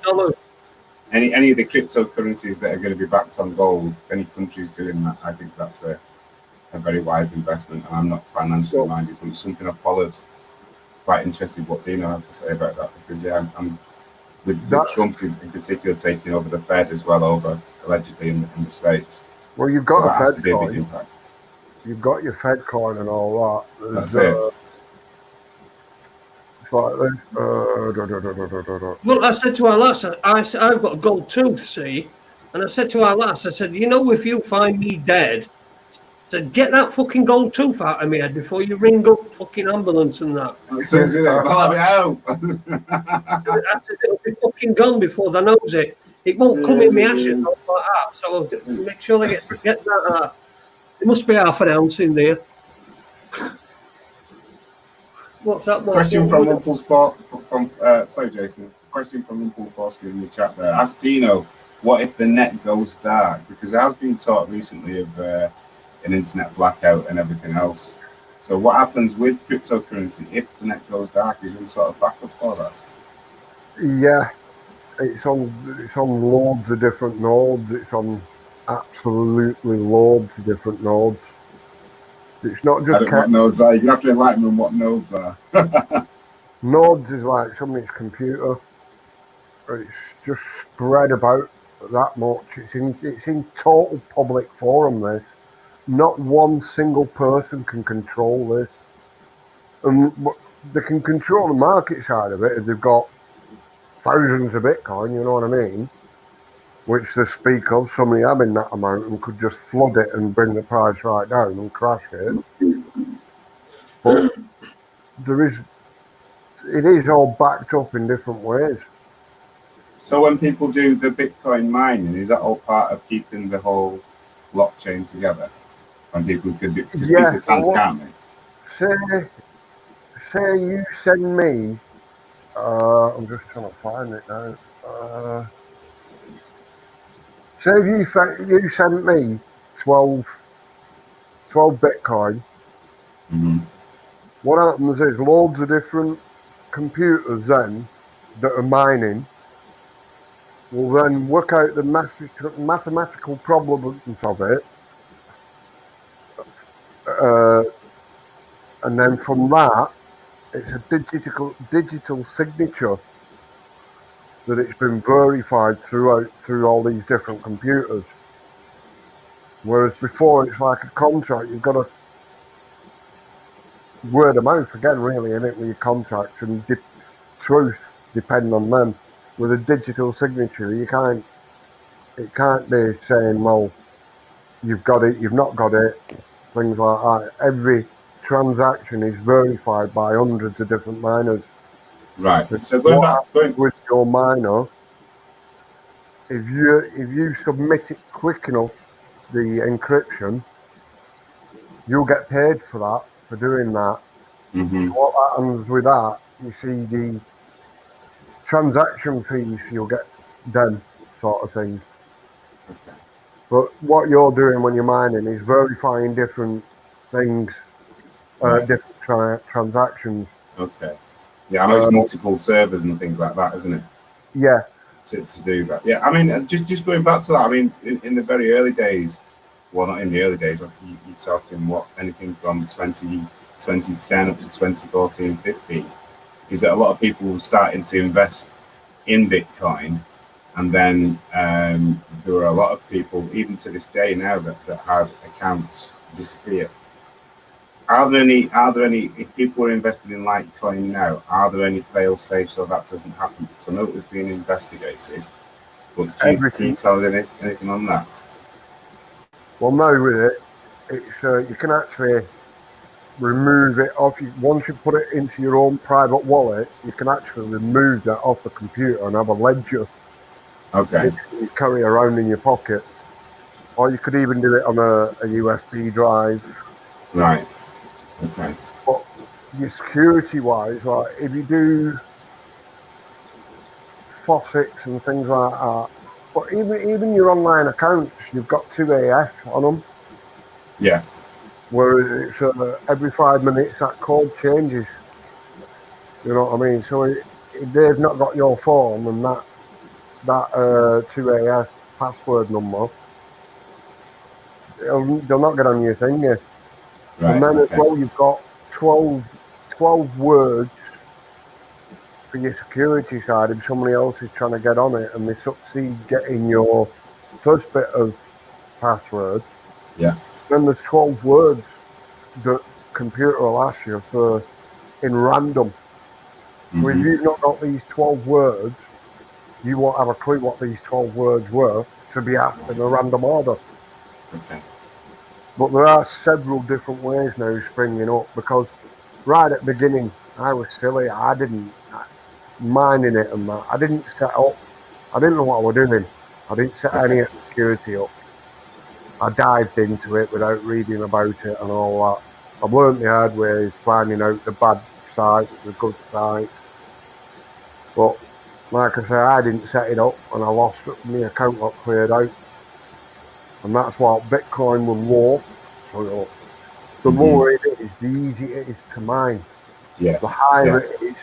Any of the cryptocurrencies that are going to be backed on gold, if any country's doing that, I think that's a very wise investment. And I'm not financially minded, but it's something I've followed. Quite interested what Dino has to say about that, because I'm with Trump in particular taking over the Fed as well, over allegedly in the States. Well, you've got a Fed coin. A big impact. You've got your Fed coin and all that. That's it. It's like this. Well, I said to our lass, I've got a gold tooth, see, And I said to our lass, I said, if you find me dead, I said, get that fucking gold tooth out of my head before you ring up fucking ambulance and that. So is it? Well, have it out. I said, it'll be fucking gone before they knows it. It won't come in my ashes like that. So make sure they get that out. There must be half an ounce in there. What's that? Question from Rumpel Sport sorry, Jason. Question from Rumpel Forsky in the chat there. Ask Dino, what if the net goes dark? Because there has been talk recently of an internet blackout and everything else. So what happens with cryptocurrency if the net goes dark? Is there any sort of backup for that? Yeah, it's on loads of different nodes. It's on absolutely loads of different nodes. It's not just. I don't know what nodes are. You have to enlighten me on what nodes are. Nodes is like somebody's computer. It's just spread about that much. It's in total public forum. This, not one single person can control this, and they can control the market side of it. If they've got thousands of Bitcoin, you know what I mean? Which they speak of, somebody having that amount and could just flood it and bring the price right down and crash it. But it is all backed up in different ways. So when people do the Bitcoin mining, is that all part of keeping the whole blockchain together? And people could do, because people can't they? Say you send me, I'm just trying to find it now. Say if you send me 12 Bitcoin, what happens is loads of different computers then that are mining will then work out the mathematical problems of it, and then from that it's a digital signature that it's been verified through all these different computers. Whereas before it's like a contract, you've got to word of mouth again, really, in it with your contracts, and truth depend on them. With a digital signature, it can't be saying, well, you've got it, you've not got it, things like that. Every transaction is verified by hundreds of different miners. Right. So going with your miner, if you submit it quick enough, the encryption, you'll get paid for that, for doing that. Mm-hmm. What happens with that, you see the transaction fees you'll get them sort of thing. Okay. But what you're doing when you're mining is verifying different things, different transactions. Okay. Yeah, I know it's multiple servers and things like that, isn't it? Yeah. To do that. Yeah, I mean, just going back to that, I mean, in the very early days, well, not in the early days, you're talking anything from 2010 up to 2014, 15, is that a lot of people were starting to invest in Bitcoin, and then there were a lot of people, even to this day now, that had accounts disappear. Are there any, if people are invested in Litecoin now, are there any fail safes so that doesn't happen? Because I know it was being investigated, but can you tell us anything on that? Well, no, with it, it's you can actually remove it off. Once you put it into your own private wallet, you can actually remove that off the computer and have a ledger. Okay. You carry around in your pocket, or you could even do it on a USB drive. Right. Okay. But your security-wise, like if you do faucets and things like that, but even your online accounts, you've got 2AF on them. Yeah. Where it's every 5 minutes that code changes. You know what I mean? So if they've not got your phone and that 2AF password number, they'll not get on your thing. Yeah. Right, and then as well, you've got 12 words for your security side. If somebody else is trying to get on it and they succeed getting your first bit of password, yeah, then there's 12 words that computer will ask you for in random. So if you've not got these 12 words, you won't have a clue what these 12 words were. to be asked in a random order. Okay. But there are several different ways now springing up, because right at the beginning, I was silly. I didn't minding it and that. I didn't set up. I didn't know what I was doing. I didn't set any security up. I dived into it without reading about it and all that. I've learned the hard way, finding out the bad sites, the good sites. But like I say, I didn't set it up, and I lost it. My account got cleared out, and that's why Bitcoin was low. So the lower it is, the easier it is to mine. Yes. The higher it is,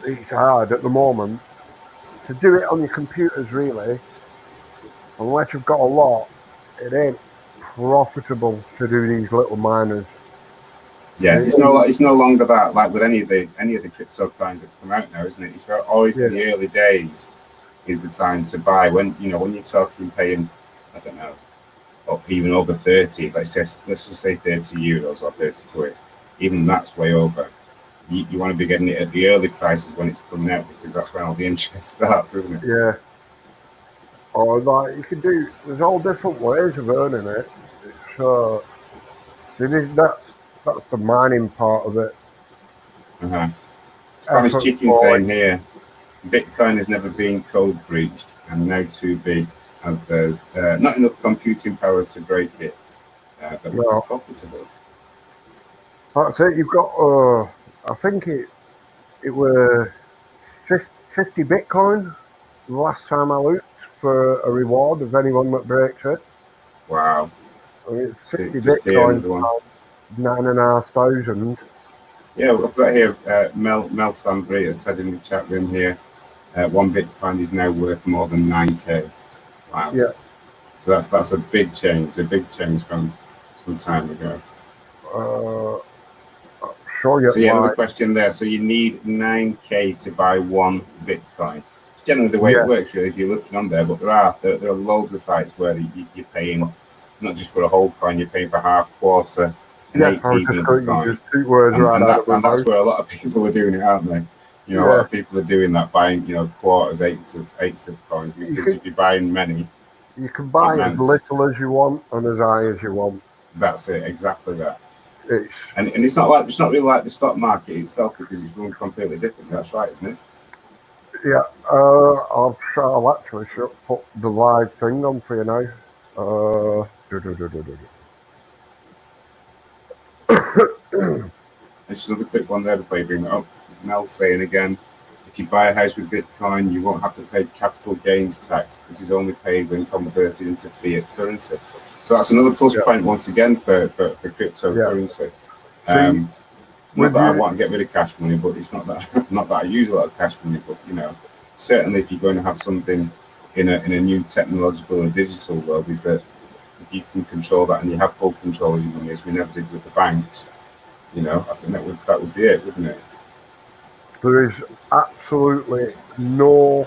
it's hard at the moment to do it on your computers. Really, unless you've got a lot, it ain't profitable to do these little miners. Yeah, it's no longer that, like with any of the crypto coins that come out now, isn't it? It's always in the early days is the time to buy. When you're talking paying, I don't know, or even over 30, let's just say 30 euros or 30 quid. Even that's way over. You want to be getting it at the early prices when it's coming out, because that's when all the interest starts, isn't it? Yeah. Or like you can do, there's all different ways of earning it. That's the mining part of it. Spanish Chicken saying here, Bitcoin has never been code breached and now too big, as there's not enough computing power to break it. That would be profitable. That's it. You've got, I think it were 50 Bitcoin the last time I looked for a reward of anyone that breaks it. Wow. I mean, it's 50 Bitcoin, 9,500. Yeah, I've got here, Mel Sambri has said in the chat room here, 1 Bitcoin is now worth more than 9K. Wow. Yeah. So that's a big change from some time ago. Sure. So another question there. So you need 9K to buy 1 Bitcoin. It's generally the way it works, really, if you're looking on there. But there are loads of sites where you're paying not just for a whole coin, you're paying for half, quarter, and 8 even of the coin. And that's where a lot of people are doing it, aren't they? A lot of people are doing that, buying quarters, eighths of coins, because if you're buying many, you can buy as little as you want and as high as you want. That's it, exactly that. And it's not really like the stock market itself, because it's run completely different. That's right, isn't it? Yeah, I'll actually put the live thing on for you now. Just another quick one there before you bring it up. Mel's saying again, if you buy a house with Bitcoin, you won't have to pay capital gains tax. This is only paid when converted into fiat currency. So that's another plus point once again for cryptocurrency. Not that I want to get rid of cash money, but it's not that I use a lot of cash money. But certainly if you're going to have something in a new technological and digital world, is that if you can control that and you have full control of your money, as we never did with the banks, I think that would be it, wouldn't it? There is absolutely no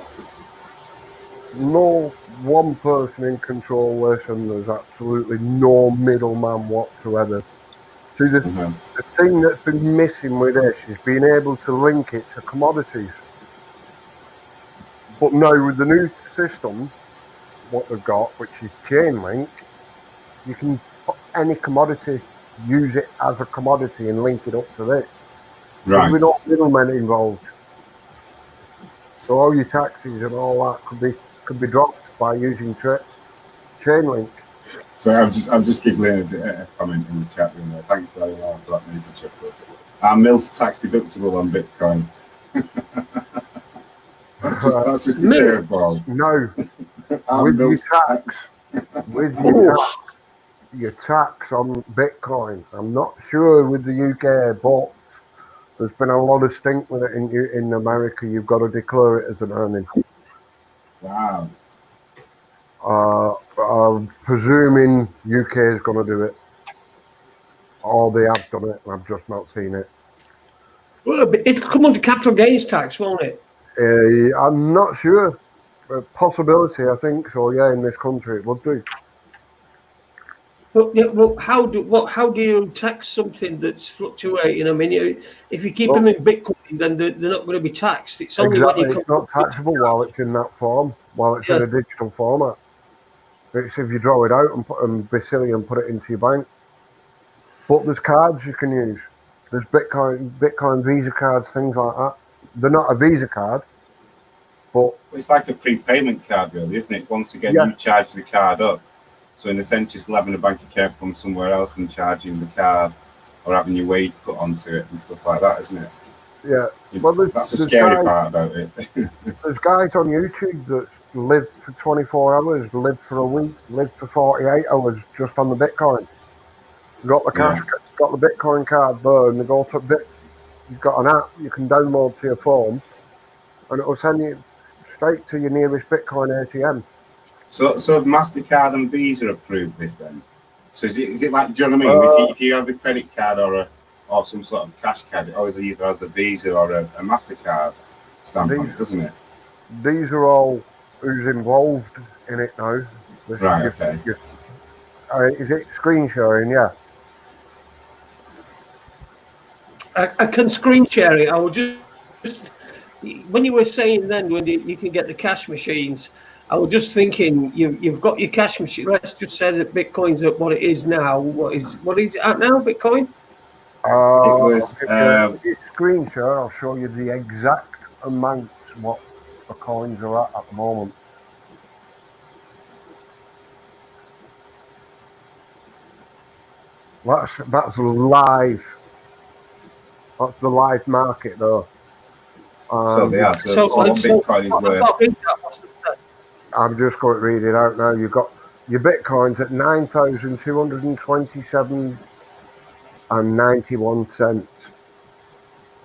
one person in control of this, and there's absolutely no middleman whatsoever. See, the thing that's been missing with this is being able to link it to commodities. But now with the new system, what they've got, which is chain link, you can put any commodity, use it as a commodity and link it up to this. Right. With no middlemen involved. So all your taxes and all that could be dropped by using chain link. So I'm just giggling at a comment in the chat room there. Thanks, Dave, for that making chuckle. Our mill's tax deductible on Bitcoin. that's just a curveball. No. With your tax on Bitcoin. I'm not sure with the UK, but there's been a lot of stink with it in America. You've got to declare it as an earning. Wow. I'm presuming UK is going to do it. Or they have done it, and I've just not seen it. Well, it'll come under capital gains tax, won't it? I'm not sure. Possibility, I think so. Yeah, in this country it would do. Well, how do you tax something that's fluctuating? I mean, if you keep them in Bitcoin, then they're not going to be taxed. It's only when you it's not taxable while it's in that form, while it's in a digital format. It's if you draw it out and be silly and put it into your bank. But there's cards you can use. There's Bitcoin Visa cards, things like that. They're not a Visa card, but It's like a prepayment card, really, isn't it? Once again, Yeah. you charge the card up. So in a sense, just having a bank account from somewhere else and charging the card, or having your wage put onto it and stuff like that, isn't it? yeah. Well, That's the scary guys, part about it. There's guys on YouTube that lived for 24 hours, lived for a week, lived for 48 hours just on the Bitcoin. Got the cash, got the Bitcoin card there, and they go to You've got an app you can download to your phone, and it will send you straight to your nearest Bitcoin ATM. So MasterCard and Visa approved this then? So is it like, do you know what I mean? If you have a credit card or some sort of cash card, it always either has a Visa or a MasterCard stamp on it, doesn't it? These are all who's involved in it now. Right, okay. Is it screen sharing? Yeah. I can screen share it. I will just when you were saying then when you can get the cash machines, I was just thinking you've got your cash machine. Let's just say that Bitcoin's at what it is now. What is it at now? Bitcoin? It was Screen share. I'll show you the exact amount what the coins are at the moment. That's live. That's the live market, though. So they are. So what Bitcoin is worth. I'm just going to read it out now. You've got your Bitcoins at 9,227 and 91 cents.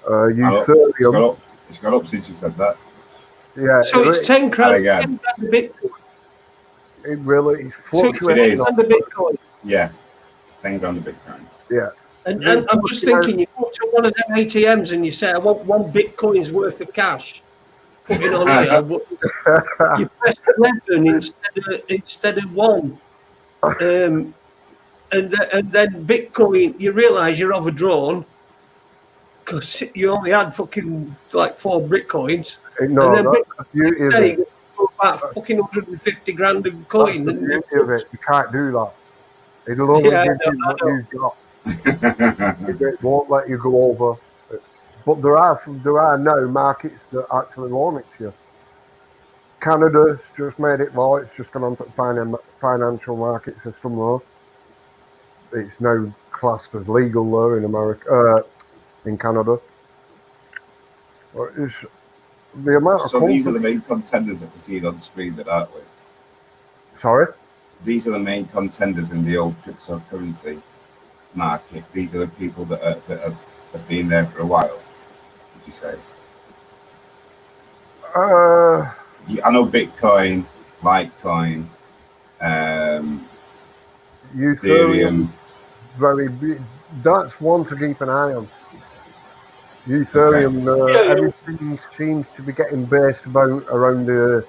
Ethereum. It's got up since you said that. Yeah. So it's 10 grand. 10 grand a Bitcoin. It really is fluctuating. So it's 10 grand a Bitcoin. Yeah, 10 grand a Bitcoin. Yeah. And I'm just thinking, you go to one of them ATMs and you say, I want 1 Bitcoin's worth of cash. Put it on there. You press 11 instead of 1. And then Bitcoin, you realise you're overdrawn because you only had fucking like 4 Bitcoins. No, and then that's the beauty of it. About fucking 150 grand of coin. That's the beauty of it. You can't do that. It'll only give you what you've got. It won't let you go over. But there are now markets that actually loan it to you. Canada's just made it law. It's just gone on to the financial market system law. It's now classed as legal law in America, in Canada. It's the amount of. So these are the main contenders that we're seeing on screen, that aren't we? Sorry. These are the main contenders in the old cryptocurrency market. These are the people that have been there for a while. Would you say? I know Bitcoin, Litecoin, Ethereum. Very big. That's one to keep an eye on. Ethereum, everything seems to be getting based around the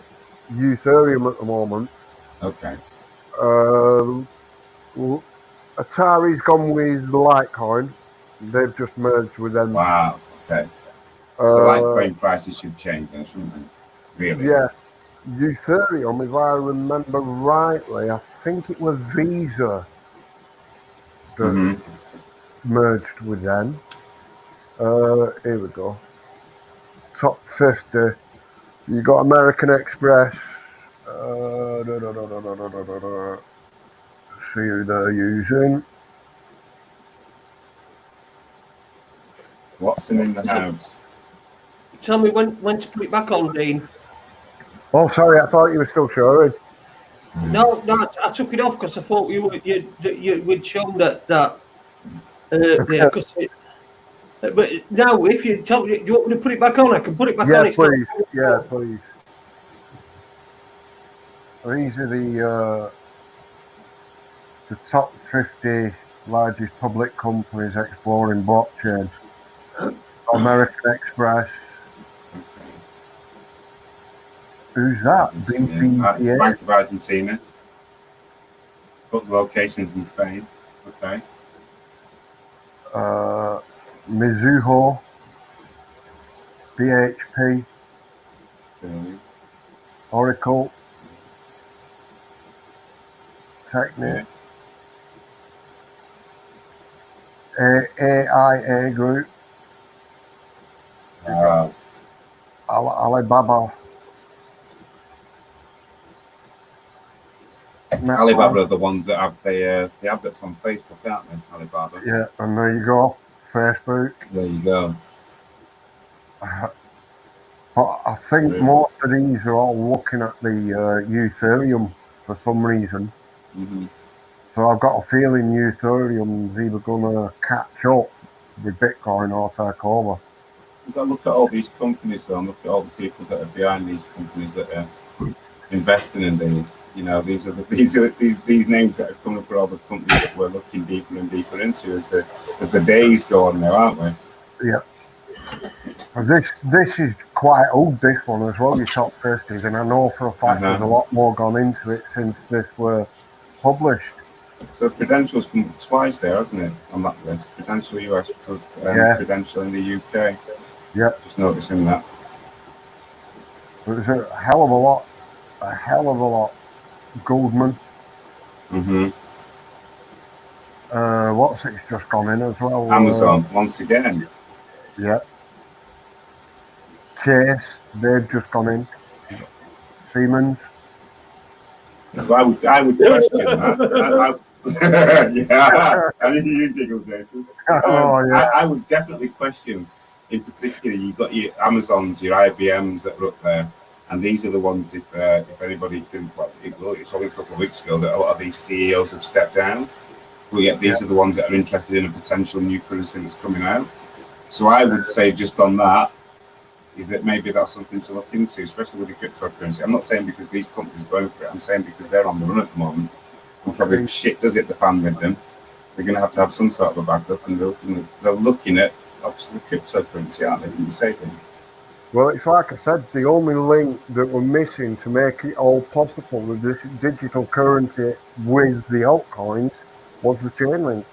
Ethereum at the moment. Okay. Atari's gone with Litecoin. They've just merged with them. Wow. Okay. So Litecoin prices should change then, shouldn't they? Really? Yeah. Ethereum, if I remember rightly, I think it was Visa that merged with them. Here we go. Top 50. You got American Express. See who they're using. Watson in the house. Tell me when to put it back on, Dean. Oh, sorry, I thought you were still showing. No, I took it off because I thought you would show that. But now, if you tell me, do you want me to put it back on? I can put it back on. Yeah, please. Yeah, please. These are the top 50 largest public companies exploring blockchain. American Express. Who's that? That's Bank of Argentina. Got locations in Spain. Okay. Mizuho. BHP. Oracle. Technic, AIA Group, Alibaba. Alibaba are the ones that have the adverts on Facebook, aren't they? Alibaba. Yeah, and there you go. Facebook. There you go. But I think most of these are all looking at the Ethereum for some reason. Mm-hmm. So I've got a feeling Ethereum's either going to catch up with Bitcoin or take over. You've got to look at all these companies, though, and look at all the people that are behind these companies that are investing in these. You know, these names that are coming up with all the companies that we're looking deeper and deeper into as the days go on now, aren't we? Yeah. This is quite old, this one as well, your top 50s, and I know for a fact there's a lot more gone into it since this were published. So Prudential's come twice there, hasn't it, on that list? Prudential US, Prudential in the UK. Yeah. Just noticing that. There's a hell of a lot. Goldman. Mm-hmm. What's it's just gone in as well? Amazon, once again. Yeah. Chase, they've just gone in. Siemens. So I would question that. Yeah, I need you giggle, Jason. I would definitely question. In particular, you've got your Amazons, your IBMs that are up there, and these are the ones. If anybody can, it's only a couple of weeks ago that a lot of these CEOs have stepped down. But yet these are the ones that are interested in a potential new currency that's coming out. So I would say just on that is that maybe that's something to look into, especially with the cryptocurrency. I'm not saying because these companies are going for it. I'm saying because they're on the run at the moment. And probably if shit does hit the fan with them, they're going to have some sort of a backup, and they're looking at obviously the cryptocurrency, aren't they? Didn't you say that? Well, it's like I said, the only link that we're missing to make it all possible with this digital currency with the altcoins was the chain link.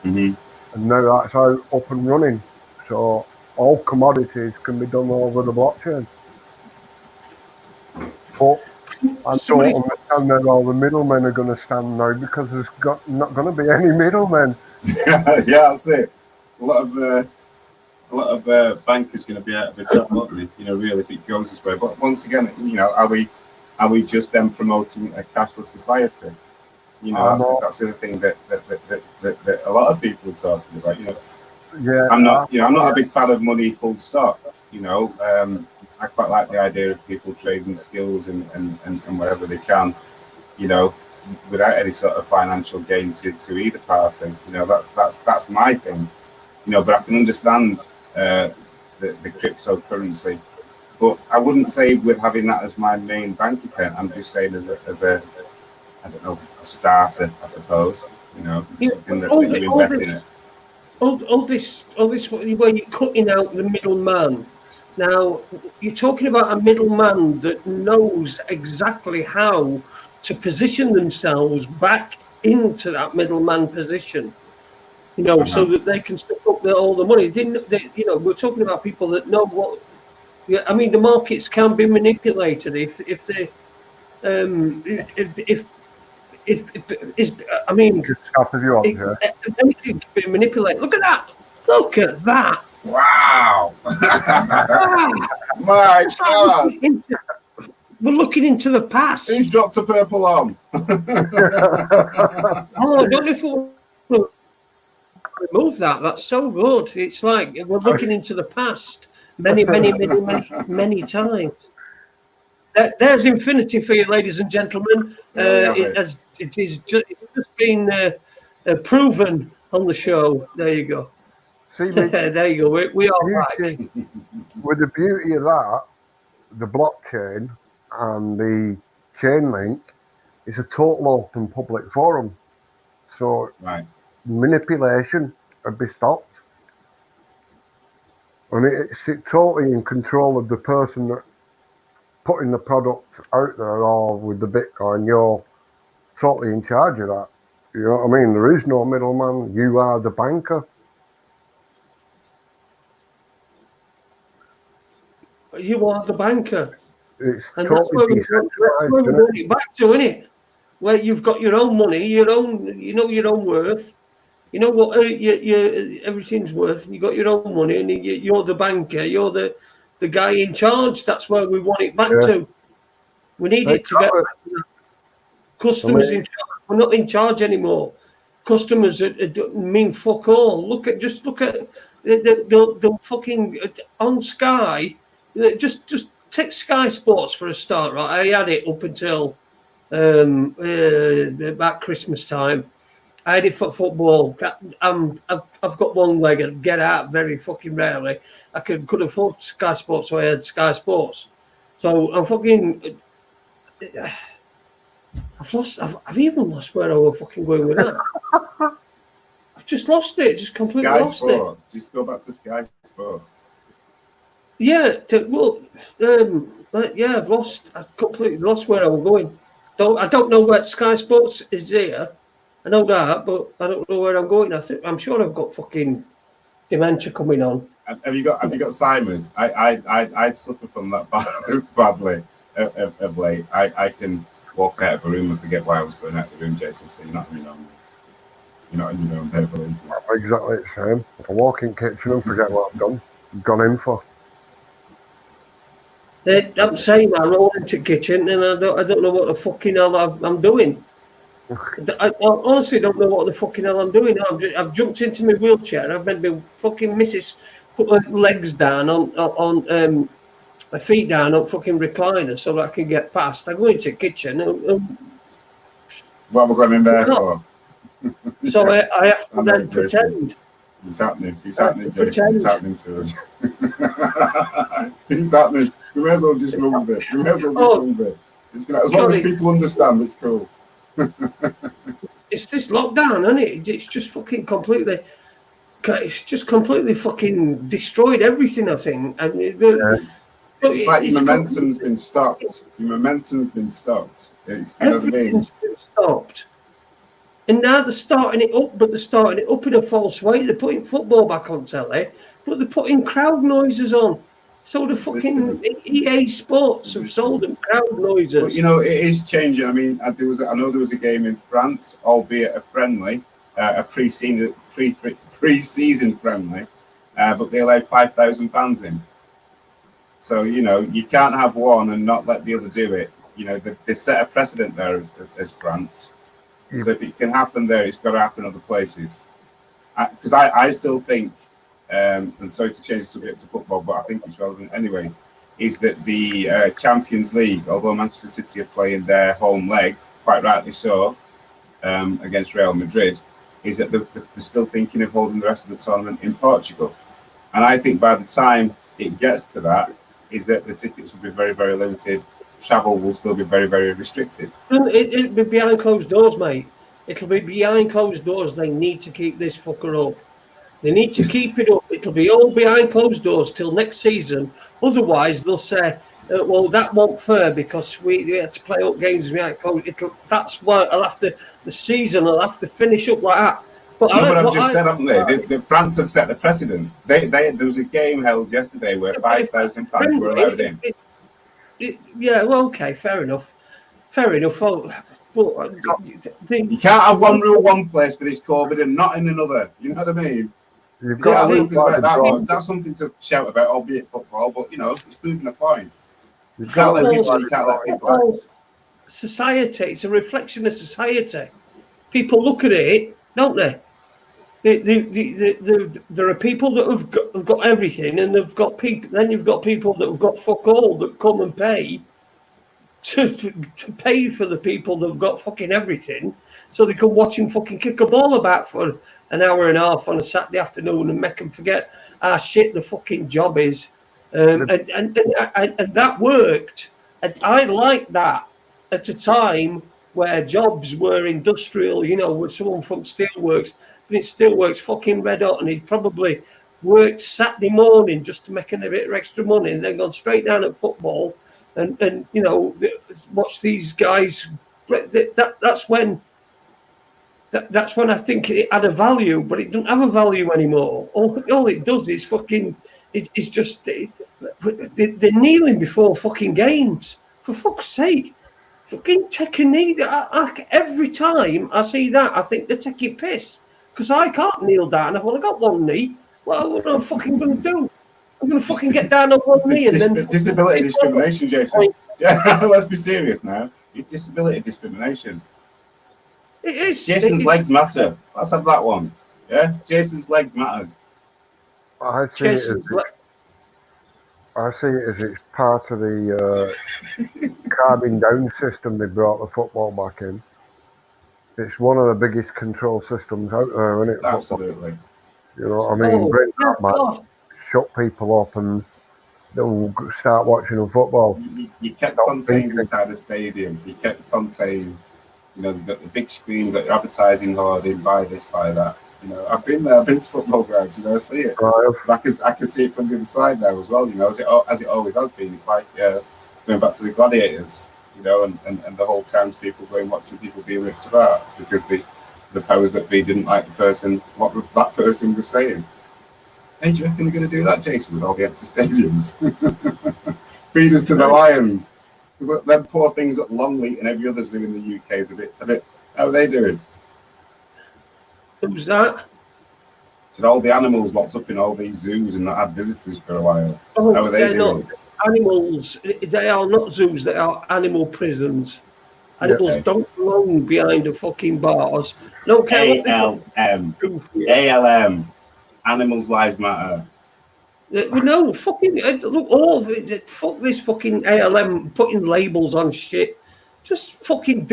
Mm-hmm. And now that's up and running. So all commodities can be done over the blockchain. But I don't understand that all the middlemen are going to stand now, because there's not going to be any middlemen. Yeah, that's it. A lot of bankers going to be out of a job, aren't they? You know, really, if it goes this way. But once again, you know, are we just then promoting a cashless society? You know, that's the other thing that a lot of people are talking about. You know, yeah, I'm not a big fan of money, full stop. You know, I quite like the idea of people trading skills and wherever they can. You know, without any sort of financial gain to either party. You know, that's my thing. You know, but I can understand the cryptocurrency, but I wouldn't say with having that as my main bank account. I'm just saying as a I don't know, a starter, I suppose. You know, something that you invest in it. All this where you're cutting out the middleman. Now you're talking about a middleman that knows exactly how to position themselves back into that middleman position. You know, so that they can suck up all the money. You know, we're talking about people that know what. Yeah, I mean, the markets can be manipulated if they I mean, anything can be manipulated. Look at that! Look at that! Wow! My God! We're looking into the past. He's dropped a purple on. Oh, I don't know if we'll remove that. That's so good. It's like we're looking into the past many times. There's infinity for you, ladies and gentlemen. It has just been proven on the show. There you go. See, there you go. We are back. With the beauty of that, the blockchain and the chain link is a total open public forum. So manipulation would be stopped. And it's totally in control of the person that putting the product out there, or with the Bitcoin, you're totally in charge of that. You know what I mean? There is no middleman. You are the banker. You are the banker. It's and totally that's where we're going back to, isn't it? where you've got your own money, your own worth. You know what everything's worth. You got your own money, and you're the banker. You're the guy in charge. That's where we want it back to. We need it to get back to that. Customers in charge. We're not in charge anymore. Customers mean fuck all. Look at the fucking on Sky. Just take Sky Sports for a start, right? I had it up until about Christmas time. I had it for football. I've got one leg and get out very fucking rarely. I could afford Sky Sports, so I had Sky Sports. So I'm fucking. I've even lost where I was fucking going with that. I've just lost it. Just completely lost Sports. It. Just go back to Sky Sports. Yeah. I've completely lost where I was going. I don't know where Sky Sports is here. I know that, but I don't know where I'm going. I'm sure I've got fucking dementia coming on. Have you got Simon's? I suffer from that badly of late. I can walk out of a room and forget why I was going out of the room, Jason. So you're not in your own there, believe me. Exactly the same. I walk in the kitchen and forget what I've gone in for. I'm saying I roll into the kitchen and I don't know what the fucking hell I'm doing. I honestly don't know what the fucking hell I'm doing. I've jumped into my wheelchair. I've made my fucking missus put her legs down on my feet down on fucking recliner so that I can get past. I go into the kitchen. What am I going in there for? So I have to then pretend. It's happening, Jason. It's happening to us. It's happening. We may as well just run with it. It's gonna, as long as people understand, it's cool. It's this lockdown, isn't it? It's just fucking completely. It's just completely fucking destroyed everything. I think. It's like your momentum's been stopped. You know what I mean? Been stopped. And now they're starting it up, but they're starting it up in a false way. They're putting football back on telly, but they're putting crowd noises on. So the fucking EA Sports have sold them crowd noises. But it is changing. I mean, I know there was a game in France, albeit a friendly, a pre-season friendly, but they allowed 5,000 fans in. So you can't have one and not let the other do it. They set a precedent there as France. So if it can happen there, it's got to happen other places. Because I still think, and sorry to change the subject to football, but I think it's relevant anyway, is that the Champions League, although Manchester City are playing their home leg, quite rightly so, against Real Madrid, is that they're still thinking of holding the rest of the tournament in Portugal. And I think by the time it gets to that, is that the tickets will be very, very limited. Travel will still be very, very restricted. It'll be behind closed doors, mate. It'll be behind closed doors. They need to keep this fucker up. They need to keep it up. It'll be all behind closed doors till next season. Otherwise, they'll say, well, that won't fair because we had to play up games behind closed. That's why the season will have to finish up like that. But I've just said, haven't they? The France have set the precedent. There was a game held yesterday where 5,000 fans were allowed in. Yeah, well, okay, fair enough. Oh, but you can't have one rule one place for this COVID and not in another. You know what I mean? You've got that's something to shout about, albeit football, but it's proving a point. You can't let people out. Society, it's a reflection of society. People look at it, don't they? There are people that have got everything, and they've got people. Then you've got people that have got fuck all that come and pay to pay for the people that have got fucking everything, so they can watch him fucking kick a ball about for an hour and a half on a Saturday afternoon and make them forget how shit the fucking job is. And that worked. And I liked that at a time where jobs were industrial. With someone from Steelworks. It still works fucking red hot, and he'd probably worked Saturday morning just to make a bit of extra money, and then gone straight down at football, and watch these guys. That's when I think it had a value, but it doesn't have a value anymore. All it does is fucking. It's just they're kneeling before fucking games. For fuck's sake, fucking take a knee. Every time I see that, I think they're taking piss because I can't kneel down. I've only got one knee. What am I fucking going to do? I'm going to fucking get down on one knee and then disability discrimination, Jason. Yeah, let's be serious now. It's disability discrimination. It is. Jason's legs matter. Let's have that one. Yeah, Jason's leg matters. I see it as it's part of the calming down system they brought the football back in. It's one of the biggest control systems out there, isn't it? Absolutely. You know what I mean? Bring that match, shut people up, and they'll start watching the football. You kept contained inside the stadium. You kept contained. You know, they've got the big screen, you've got your advertising hoarding, buy this, buy that. You know, I've been there, I've been to football grounds, you know, I see it. Right. But I can see it from the other side now as well, you know, as it always has been. It's like going back to the gladiators, you know, and the whole townspeople going watching people being ripped apart because the powers that be didn't like what that person was saying. Hey, do you reckon they're going to do that, Jason, with all the empty stadiums? Feed us to the lions. Because them poor things at Longleat and every other zoo in the UK is a bit. How are they doing? Who's that? Said all the animals locked up in all these zoos and not had visitors for a while. Oh, how are they doing? Animals. They are not zoos. They are animal prisons. Animals don't belong behind the fucking bars. No care. ALM. Animals' lives matter. No, fucking look, fuck this fucking ALM putting labels on shit. Just fucking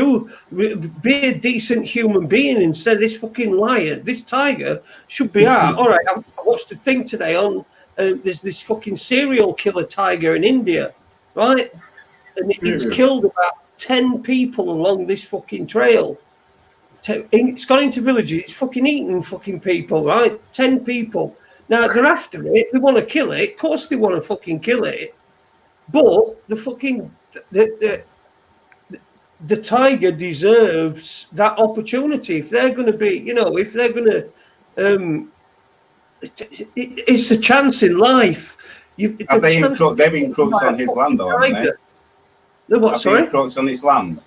be a decent human being instead of this fucking lion. This tiger should be out. All right, I watched a thing today on there's this fucking serial killer tiger in India, right? And it's killed about 10 people along this fucking trail. It's gone into villages, it's fucking eating fucking people, right? 10 people. Now they're after it, they want to kill it. Of course they want to fucking kill it. But the fucking the tiger deserves that opportunity. If they're going to be, you know, if they're going to, it's a chance in life. They've encroached on his land, though, haven't they? The what? Sorry, encroached on its land.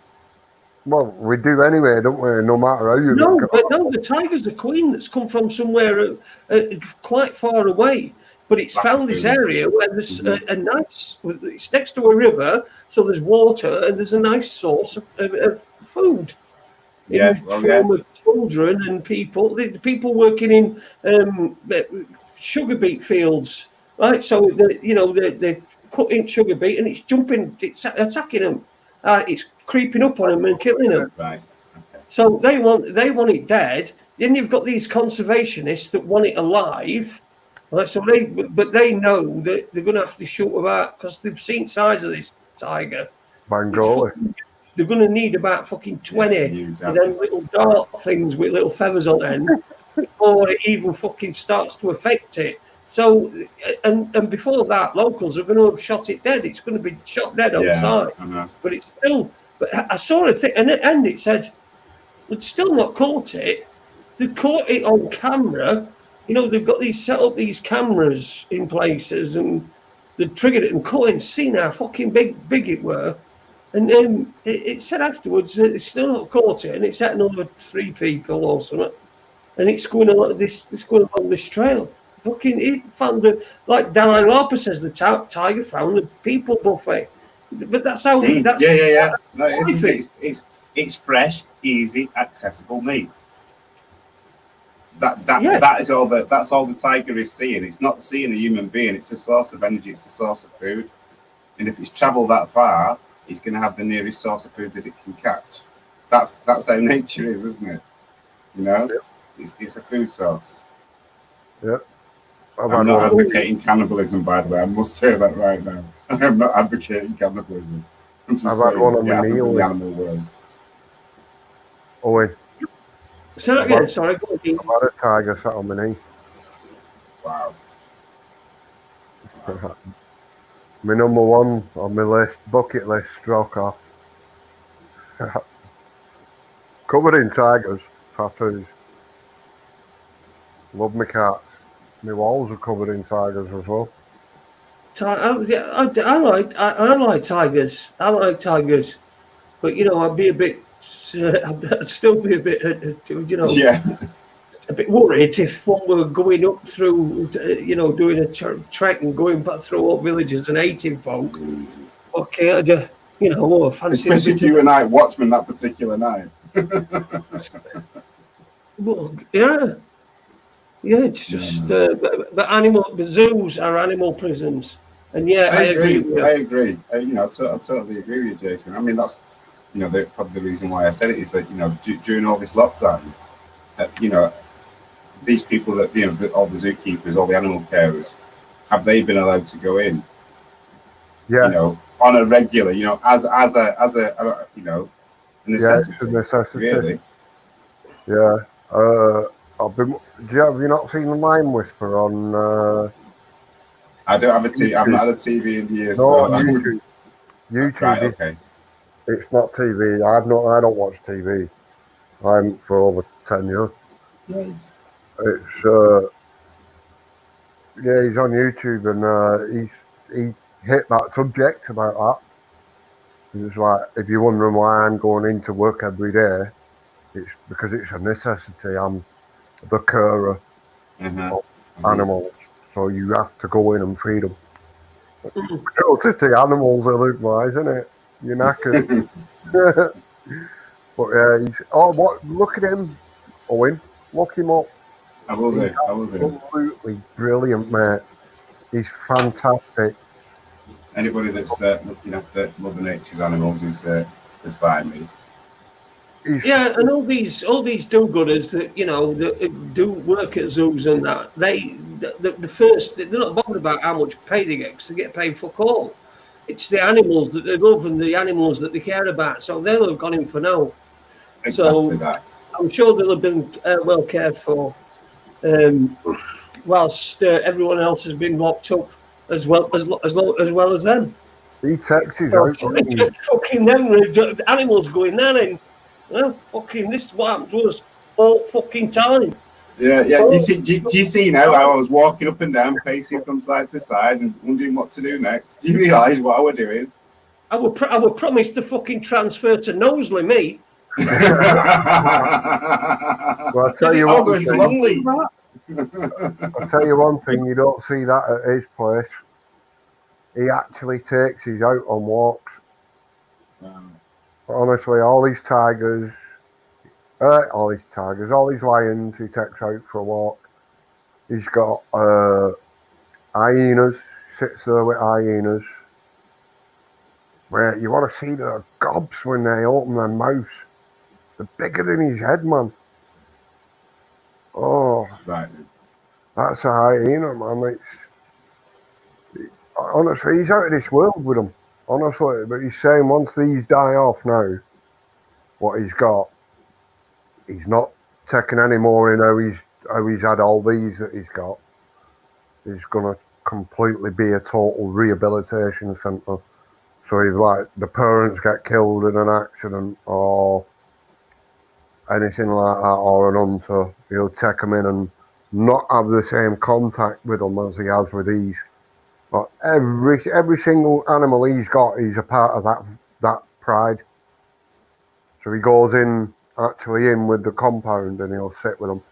Well, we do anyway, don't we? No matter how you look. No, the tiger's a queen that's come from somewhere quite far away. But it's found this area where there's a nice. It's next to a river, so there's water and there's a nice source of food. In the form of children and people. The people working in sugar beet fields, right? So they're cutting sugar beet and it's jumping, it's attacking them. It's creeping up on them and killing them. Right. Okay. So they want it dead. Then you've got these conservationists that want it alive. Right? So they know that they're going to have to shoot about because they've seen size of this tiger. Bengali. They're going to need about fucking 20 of them little dart things with little feathers on end before it even fucking starts to affect it. So, and before that, locals are going to have shot it dead. It's going to be shot dead on sight. But it's still. But I saw a thing, and it said, "It's still not caught it. They caught it on camera. You know, they've got set up these cameras in places, and they triggered it and caught it. See how fucking big it were." And then it said afterwards that it's still not caught it, and it's at another 3 people or something, and it's going along this trail. Fucking, it found like Dalai Lama says, the tiger found the people buffet. But that's how. That's, No, it's fresh, easy, accessible meat. That is all that's all the tiger is seeing. It's not seeing a human being. It's a source of energy. It's a source of food, and if it's travelled that far, it's going to have the nearest source of food that it can catch. That's how nature is, isn't it? You know, it's a food source. Yep. I'm not advocating cannibalism, by the way. I must say that right now. I am not advocating cannibalism. I'm just saying it happens in the animal world. Owen. Say that again, sorry. I've had a tiger sat on my knee. Wow. My number one on my list, bucket list, stroke off. Covered in tigers, tattoos. Love my cats. My walls are covered in tigers as well. I like tigers. I like tigers. But I'd be a bit. I'd still be a bit, Yeah. a bit worried if one were going up through, doing a trek and going back through all villages and hating folk. Jesus. Okay, I'd, fancy Especially a if bit you were night watchman that particular night. Well, yeah, it's just. But zoos are animal prisons, and yeah, I agree with you. I agree. I totally agree with you, Jason. I mean, that's probably the reason why I said it is that during all this lockdown, these people that all the zookeepers, all the animal carers, have they been allowed to go in? Yeah. On a regular, as a necessity. Yeah, it's a necessity. Really. Yeah. Have you not seen the Line Whisper on? I don't have a TV. I've not had a TV in years. No, so on YouTube. YouTube. Right. Okay. It's not TV. I don't watch TV. I haven't for over 10 years. Yeah. It's he's on YouTube and he hit that subject about that. It's like, if you're wondering why I'm going into work every day, it's because it's a necessity. I'm the carer of animals, so you have to go in and feed them. Cruelty animals are look wise, isn't it? You're knackered. But yeah, look at him, Owen. Look him up. I will do. Absolutely brilliant, mate. He's fantastic. Anybody that's looking after Mother Nature's animals is good by me. Yeah, and all these do-gooders that that do work at zoos and that they're not bothered about how much pay they get because they get paid for all. It's the animals that they love and the animals that they care about, so they'll have gone in for now. Exactly that. I'm sure they'll have been well cared for, whilst everyone else has been locked up as well as them. He texts his So, out. fucking them the animals going there and fucking this is what happened to us all fucking time. Yeah. Do you see now how I was walking up and down, pacing from side to side and wondering what to do next? Do you realise what I was doing? I would promise to fucking transfer to Knowsley, me. Well, I'll tell you I'll go into Longley. I'll tell you one thing, you don't see that at his place. He actually takes his out on walks. Honestly, all these lions he takes out for a walk. He's got hyenas, sits there with hyenas. Where you want to see the gobs when they open their mouths. They're bigger than his head, man. Oh, right. That's a hyena, man. Honestly, he's out of this world with them. Honestly, but he's saying once these die off now, what he's got, he's not taking any more in how he's had all these that he's got. He's gonna completely be a total rehabilitation centre. So if like the parents get killed in an accident or anything like that, or an hunter, he'll take them in and not have the same contact with them as he has with these. But every single animal he's got, he's a part of that pride. So he goes in with the compound and he'll sit with them.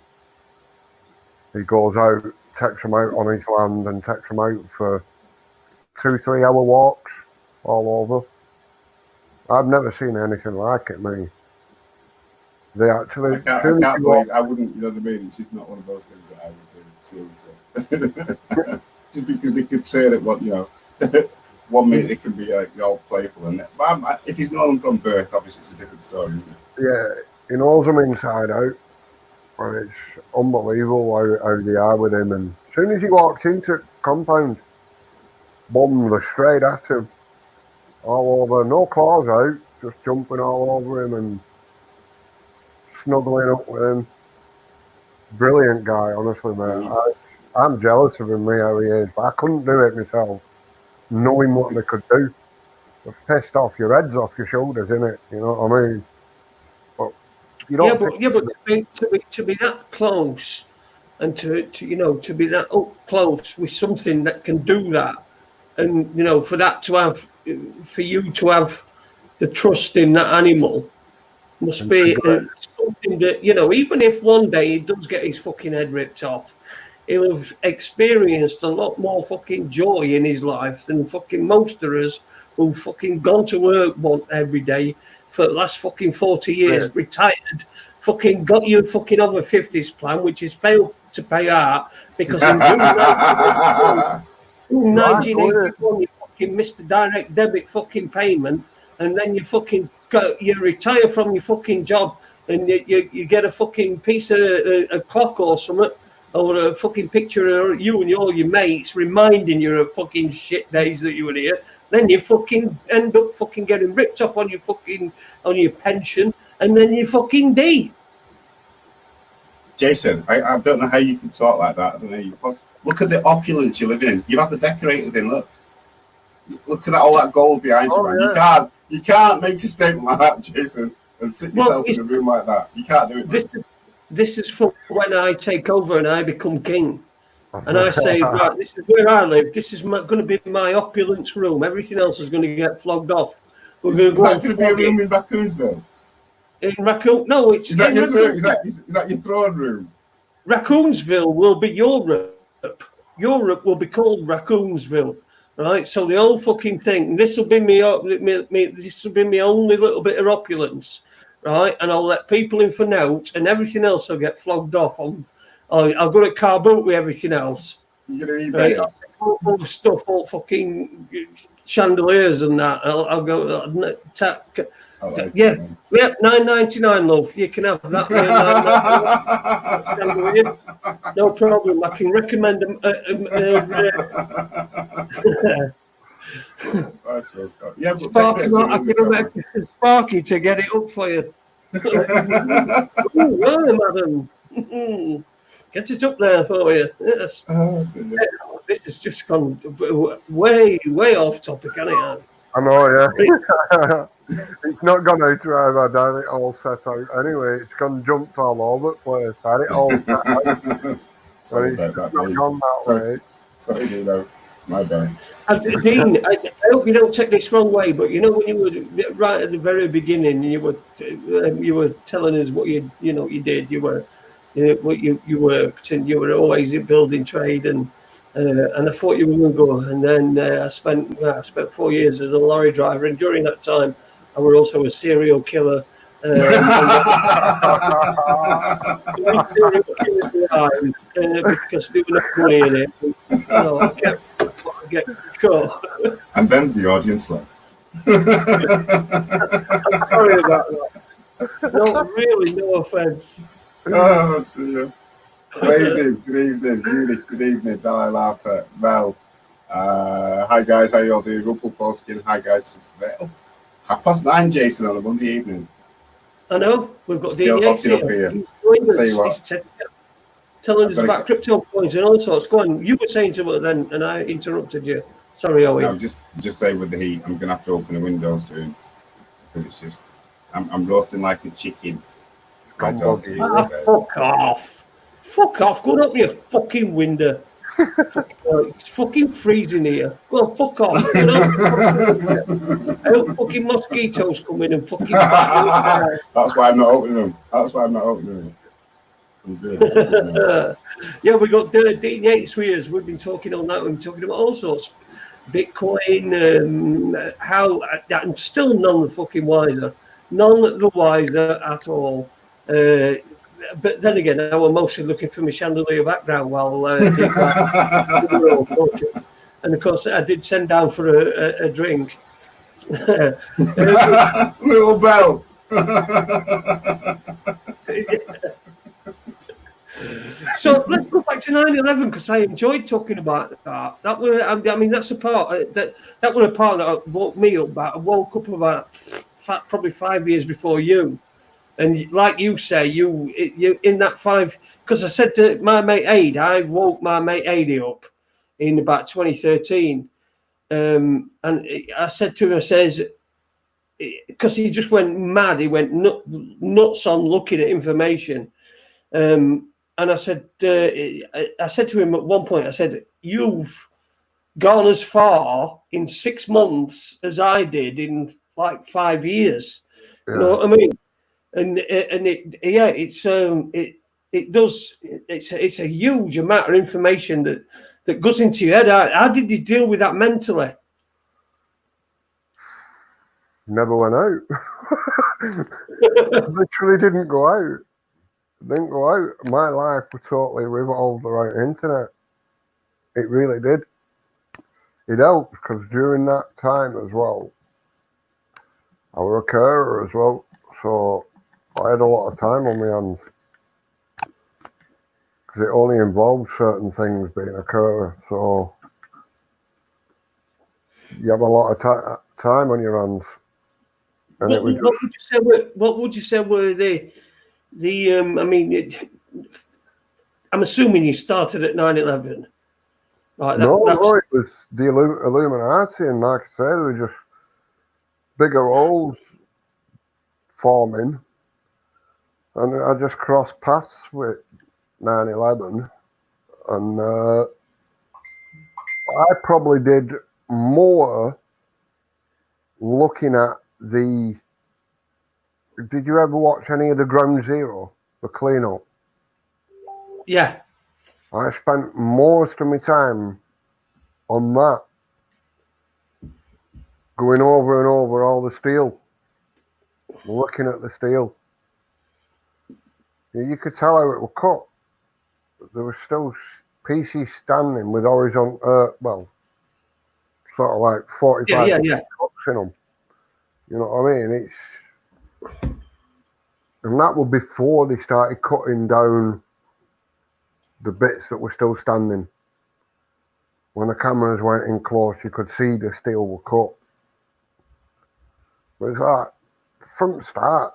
He goes out, takes them out on his land and takes them out for 2-3 hour walks all over. I've never seen anything like it, me. They actually. I can't believe I wouldn't. You know what I mean? It's just not one of those things that I would do. Seriously, just because they could say that 1 minute it can be all playful, and if he's known them from birth, obviously it's a different story, isn't it? Yeah, he knows them inside out, and it's unbelievable how they are with him. And as soon as he walks into the compound, boom, they're straight at him, all over, no claws out, just jumping all over him and snuggling up with him. Brilliant guy, honestly, mate. I'm jealous of him, how he is, but I couldn't do it myself, knowing what they could do. They've pissed off your heads off your shoulders, innit? You know what I mean? But you don't. But to be that close, and to be that up close with something that can do that, and for that to have, for you to have the trust in that animal must be something that, you know, even if one day he does get his fucking head ripped off, he'll have experienced a lot more fucking joy in his life than fucking most of us who've fucking gone to work every day for the last fucking 40 years, retired, fucking got your fucking over 50s plan, which has failed to pay out because in June 1981 you fucking missed the direct debit fucking payment, and then you fucking you retire from your fucking job, and you get a fucking piece of a clock or something, or a fucking picture of you and all your mates reminding you of fucking shit days that you were here. Then you fucking end up fucking getting ripped off on your pension, and then you fucking die. Jason, I don't know how you can talk like that. I don't know. Look at the opulence you live in. You have the decorators in. Look at all that gold behind you, man. Yeah. You can't make a statement like that, Jason, and sit yourself in a room like that. You can't do it. This is for when I take over and I become king. And I say, right, this is where I live. This is going to be my opulence room. Everything else is going to get flogged off. Is that going to be a room in Raccoonsville? In Raccoon? No, it's... Is that your room? Is that your throne room? Raccoonsville will be Europe. Europe will be called Raccoonsville. Right? So the whole fucking thing, this will be my only little bit of opulence. Right? And I'll let people in for notes, and everything else will get flogged off on... I'll go to car boot with everything else. You're going to eat that? I'll take all the stuff, all fucking chandeliers and that. I'll go $9.99, love. You can have that. No problem. I can recommend them. Yeah, Sparky to get it up for you. Madam. Get it up there for you. Yes. This has just gone way off topic, hasn't it? I know, yeah. It's not gone out right. I had it all set out. Anyway, it's jumped all over the place. I had it all set out. Sorry about that, not gone that way. Sorry, Dino. My bad. Dean, I hope you don't take this wrong way, but you know when you were right at the very beginning, you were telling us what you did. You worked, and you were always in building trade, and I thought you were going to go. And then I spent 4 years as a lorry driver, and during that time, I was also a serial killer. Because there was no money in it. I kept get caught. And then the audience left. I'm sorry about that. No, really, no offense. Oh dear. Amazing. Good evening, Unit. Good evening, Dalai Lapa, Mel. Hi guys, how you all doing? Rumpel Polskin. Hi guys. 9:30, Jason, on a Monday evening. I know. We've got still hotting up here. He's telling us about crypto coins and all sorts. Go on. You were saying something then, and I interrupted you. Sorry, Owen. No, just say with the heat, I'm gonna have to open a window soon because it's just I'm roasting like a chicken. Fuck off! Fuck off! Go up your fucking window. It's fucking freezing here. Well, fuck off. I hope fucking mosquitoes come in and fucking bite. That's why I'm not opening them. Yeah, we got Dean Yates with us. We've been talking on that. We've been talking about all sorts. Bitcoin, how I'm still none the fucking wiser. None the wiser at all. But then again, I was mostly looking for my chandelier background while and of course I did send down for a drink. Little bell. So let's go back to 9/11 because I enjoyed talking about that. That was, I mean, that's a part that was a part that woke me up. I woke up about probably 5 years before you. And like you say, you in that 5, because I said to my mate Aid, I woke my mate Aid up in about 2013. And I said to him, I says, because he just went mad, he went nuts on looking at information. And I said to him at one point, I said, you've gone as far in 6 months as I did in like 5 years. Yeah. You know what I mean? And it's a huge amount of information that goes into your head. How did you deal with that mentally? Never went out. Literally didn't go out. Didn't go out. My life was totally revolved around internet. It really did. It helped because during that time as well, I was a carer as well, so I had a lot of time on my hands. Because it only involved certain things being a carer, so you have a lot of time on your hands. And What would you say were the I mean, I'm assuming you started at 9/11. Right, no, it was the Illuminati, and like I say, there were just bigger holes forming, and I just crossed paths with 9/11, and I probably did more looking at the. Did you ever watch any of the Ground Zero, the cleanup? Yeah. I spent most of my time on that, going over and over all the steel, looking at the steel. You could tell how it was cut. There were still pieces standing with horizontal, well, sort of like 45 cuts in them. You know what I mean? And that was before they started cutting down the bits that were still standing. When the cameras went in close, you could see the steel were cut. But it's like, from the start,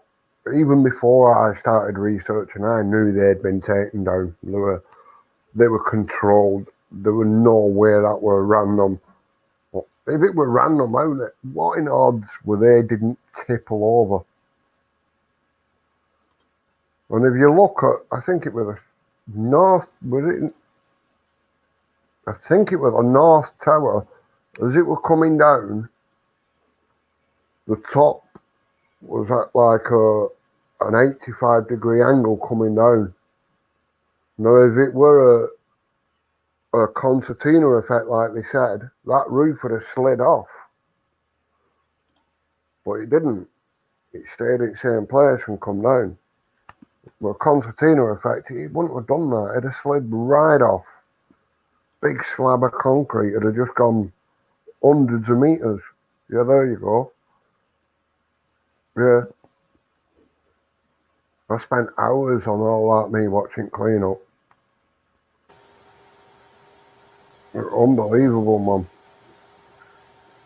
even before I started researching, I knew they'd been taken down. They were controlled. There were no way that were random. If it were random, what in odds were they didn't tipple over? And if you look at, I think it was a north, I think it was a north tower, as it was coming down, the top was at like an 85-degree angle coming down. Now, if it were a concertina effect, like they said, that roof would have slid off. But it didn't. It stayed in the same place and come down. With a concertina effect, it wouldn't have done that. It'd have slid right off. Big slab of concrete would have just gone hundreds of meters. Yeah, there you go. Yeah. I spent hours on all that, me watching clean up. Unbelievable, man.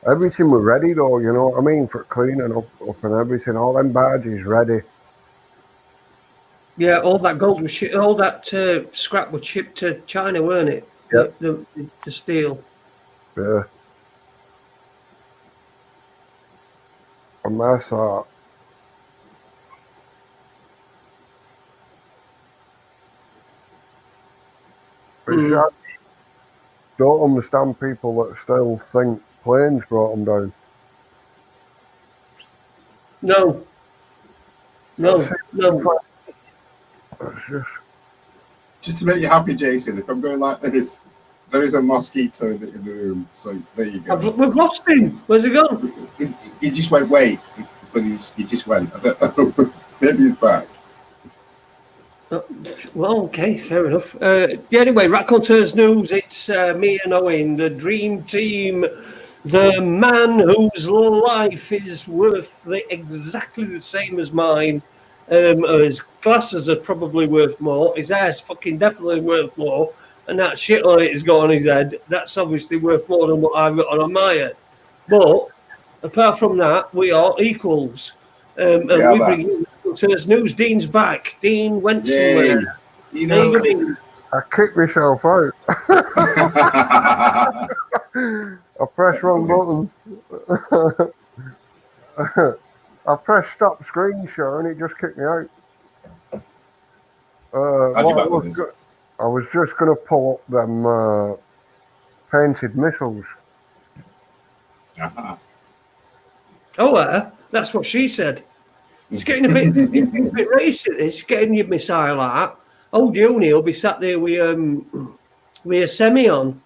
Everything was ready though, you know what I mean, for cleaning up and everything. All them barges ready. Yeah, all that gold was all that scrap was shipped to China, weren't it? Yep. The steel. Yeah. And that's that. I don't understand people that still think planes brought them down. No. Just to make you happy, Jason, if I'm going like this, there is a mosquito in the room, so there you go. We've lost him. Where's he gone? He just went, wait, but he just went. I don't know. Maybe he's back. Well, okay, fair enough. Anyway, Raconteurs news. It's me and Owen, the dream team, the man whose life is worth exactly the same as mine. His glasses are probably worth more. His hair's fucking definitely worth more. And that shit on it he's got on his head, that's obviously worth more than what I've got on my head. But apart from that, we are equals. And we bring you Raconteurs news. Dean's back. Dean went somewhere. You know, I kicked myself out. I pressed wrong button. I pressed stop screen share and it just kicked me out. I was just going to pull up them painted missiles. Oh, that's what she said. It's getting a bit racy. It's getting your missile out. Old Uni will be sat there with a semi on.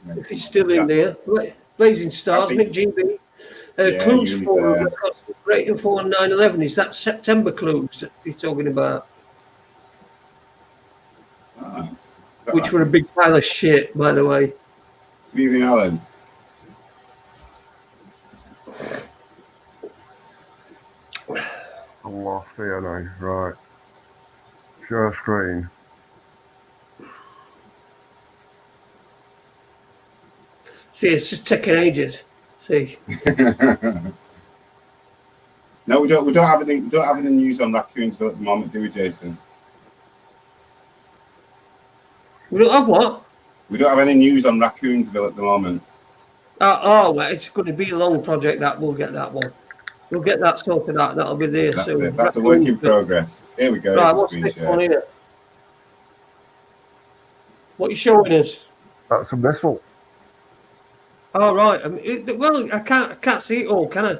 If he's still in there, Blazing Stars, Nick GB. Clues for rating for 9/11. Is that September clues that you're talking about? Which were a big pile of shit, by the way. Good evening, Alan. I'm lost here now. Right. Share screen. See, it's just taking ages. See. No, we don't have any news on Raccoonsville at the moment, do we, Jason? We don't have what? We don't have any news on Raccoonsville at the moment. Well, it's going to be a long project. That we'll get that one. We'll get that sorted out. That'll be there That's soon. It. That's a work in progress. Here we go. Right, what's this one here? What are you showing us? That's a missile. Oh, right. Well, I can't see it all, can I?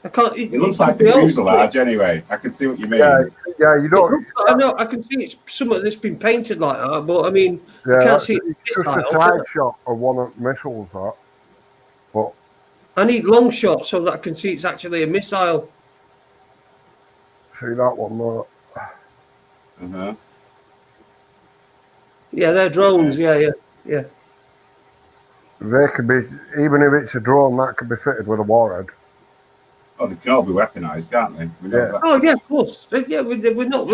I can't. It looks like a fuselage anyway. I can see what you mean. Yeah, you don't. I know. I can see it's something that's been painted like that, but I mean, Yeah, I can't see it. It's just a side shot of one of the missiles. That. But I need long shots so that I can see it's actually a missile. See that one there? Yeah, they're drones. Yeah. They could be, even if it's a drone, that could be fitted with a warhead. Oh, they can all be weaponized, can't they? Oh, yeah, of course. Yeah, we're not.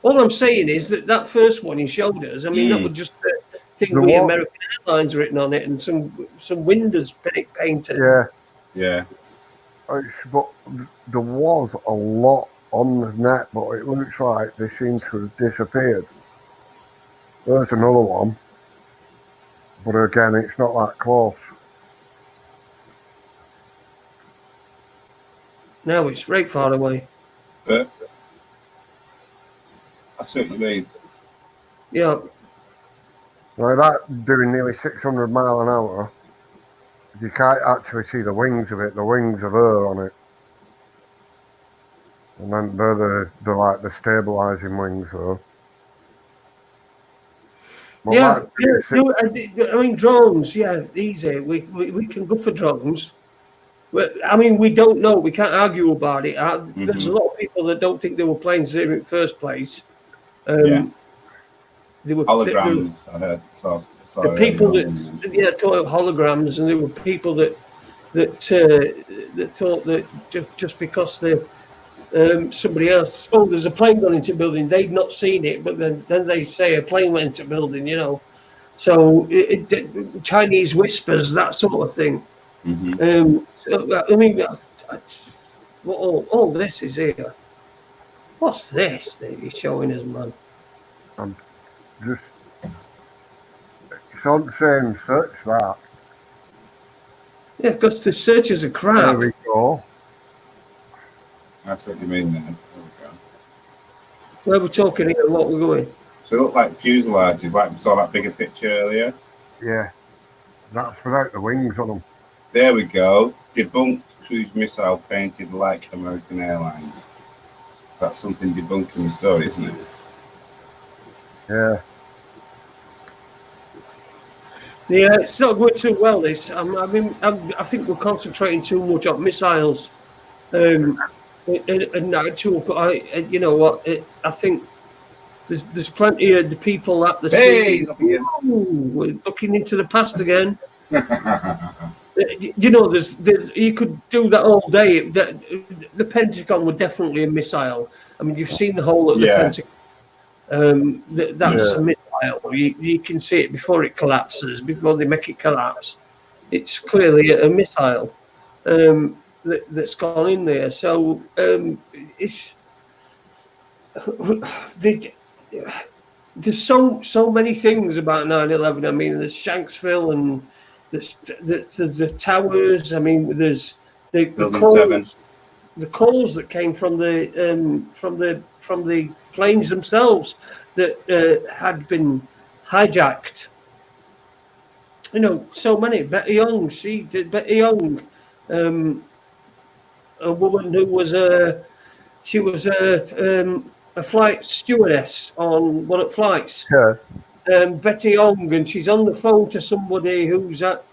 All I'm saying is that first one you showed us, I mean, that was just a thing with American Airlines written on it and some windows painted. Yeah. But there was a lot on the net, but it looks like they seem to have disappeared. There's another one. But again, it's not that close. No, it's right far away. I see what you mean. Yeah. Like that doing nearly 600 mile an hour, you can't actually see the wings of it. The wings are there on it. And then they're like the stabilising wings though. Well, I mean, drones, easy. We can go for drones. I mean, we don't know. We can't argue about it. There's a lot of people that don't think they were planes there in the first place. They were holograms. I heard. Saw the people that talk holograms, and there were people that thought that just because they're somebody else, there's a plane going into a building, they'd not seen it, but then they say a plane went into a building, so Chinese whispers, that sort of thing. So, I mean, all this is here. What's this that you're showing us, man? I'm just, it's on saying search that. Yeah, because the searches are crap. There we go. That's what you mean then. There we go. Where we're talking here, what we're going. So it looked like fuselages, like we saw that bigger picture earlier. Yeah, that's without the wings on them. There we go. Debunked cruise missile painted like American Airlines. That's something debunking the story, isn't it? Yeah. Yeah, it's not going too well. This, I think we're concentrating too much on missiles. And actual, you know what? I think there's plenty of the people at the we're looking into the past again. You could do that all day. The Pentagon were definitely a missile. I mean, you've seen the whole of the Pentagon. That's a missile. You can see it before it collapses, before they make it collapse. It's clearly a missile that's gone in there. So it's there's so many things about 9/11. I mean, there's Shanksville and there's the towers. I mean, there's the calls that came from the planes themselves that had been hijacked You know, so many. Betty Young, she did. Betty Young, a woman who was she was a flight stewardess on one of the flights. Yeah. Betty Young, and she's on the phone to somebody who's at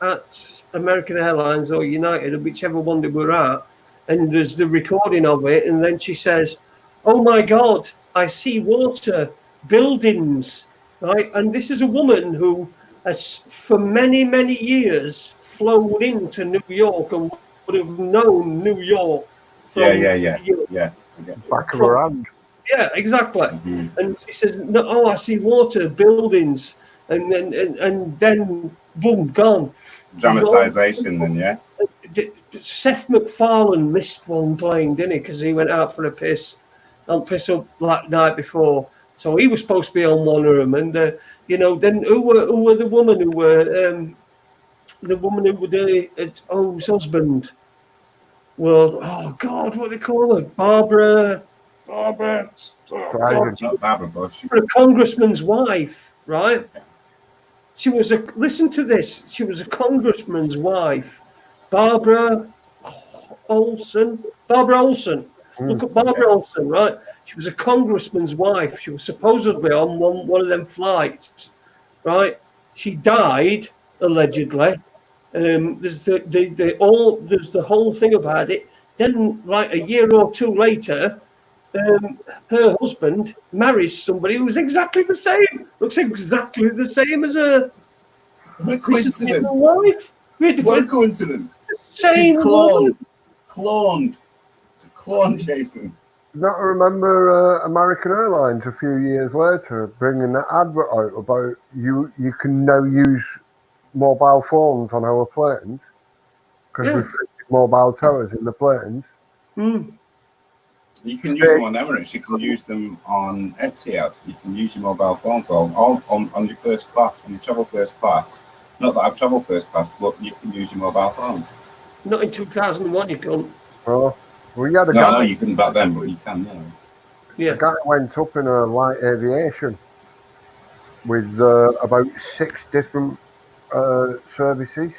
American Airlines or United, or whichever one they were at, and there's the recording of it, and then she says, "Oh my God, I see water, buildings," right? And this is a woman who has, for many, many years, flown into New York and would have known New York. Yeah. I get you. Back of her hand. Yeah, exactly. Mhm. And she says, "No, oh, I see water, buildings," and then boom, gone. Dramatization, then, yeah. Seth MacFarlane missed one plane, didn't he? Because he went out for a piss up like night before. So he was supposed to be on one of them. And you know, then who were the woman who were whose husband? Well, oh God, what do they call her? Barbara. Oh God, Not Barbara Bush. a congressman's wife, right? She was listen to this. She was a congressman's wife, Barbara Olson. Look at Barbara Olson, right? She was a congressman's wife. She was supposedly on one of them flights, right? She died allegedly. There's there's the whole thing about it. Then, like a year or two later, her husband marries somebody who's exactly the same. Looks exactly the same as her. What a coincidence. Wife. What a coincidence. Same She's cloned. woman. Cloned. It's a clone, Jason. Not remember American Airlines a few years later bringing that advert out about you can now use mobile phones on our planes because we've fitted mobile towers in the planes. Mm. You can use them on Emirates. You can use them on Etihad. You can use your mobile phones on your first class. When you travel first class, not that I've travelled first class, but you can use your mobile phone. Not in 2001, you can't. Oh, well, you had a No, guy. you couldn't back then, but you can now. Yeah. The guy went up in a light aviation with about 6 different services,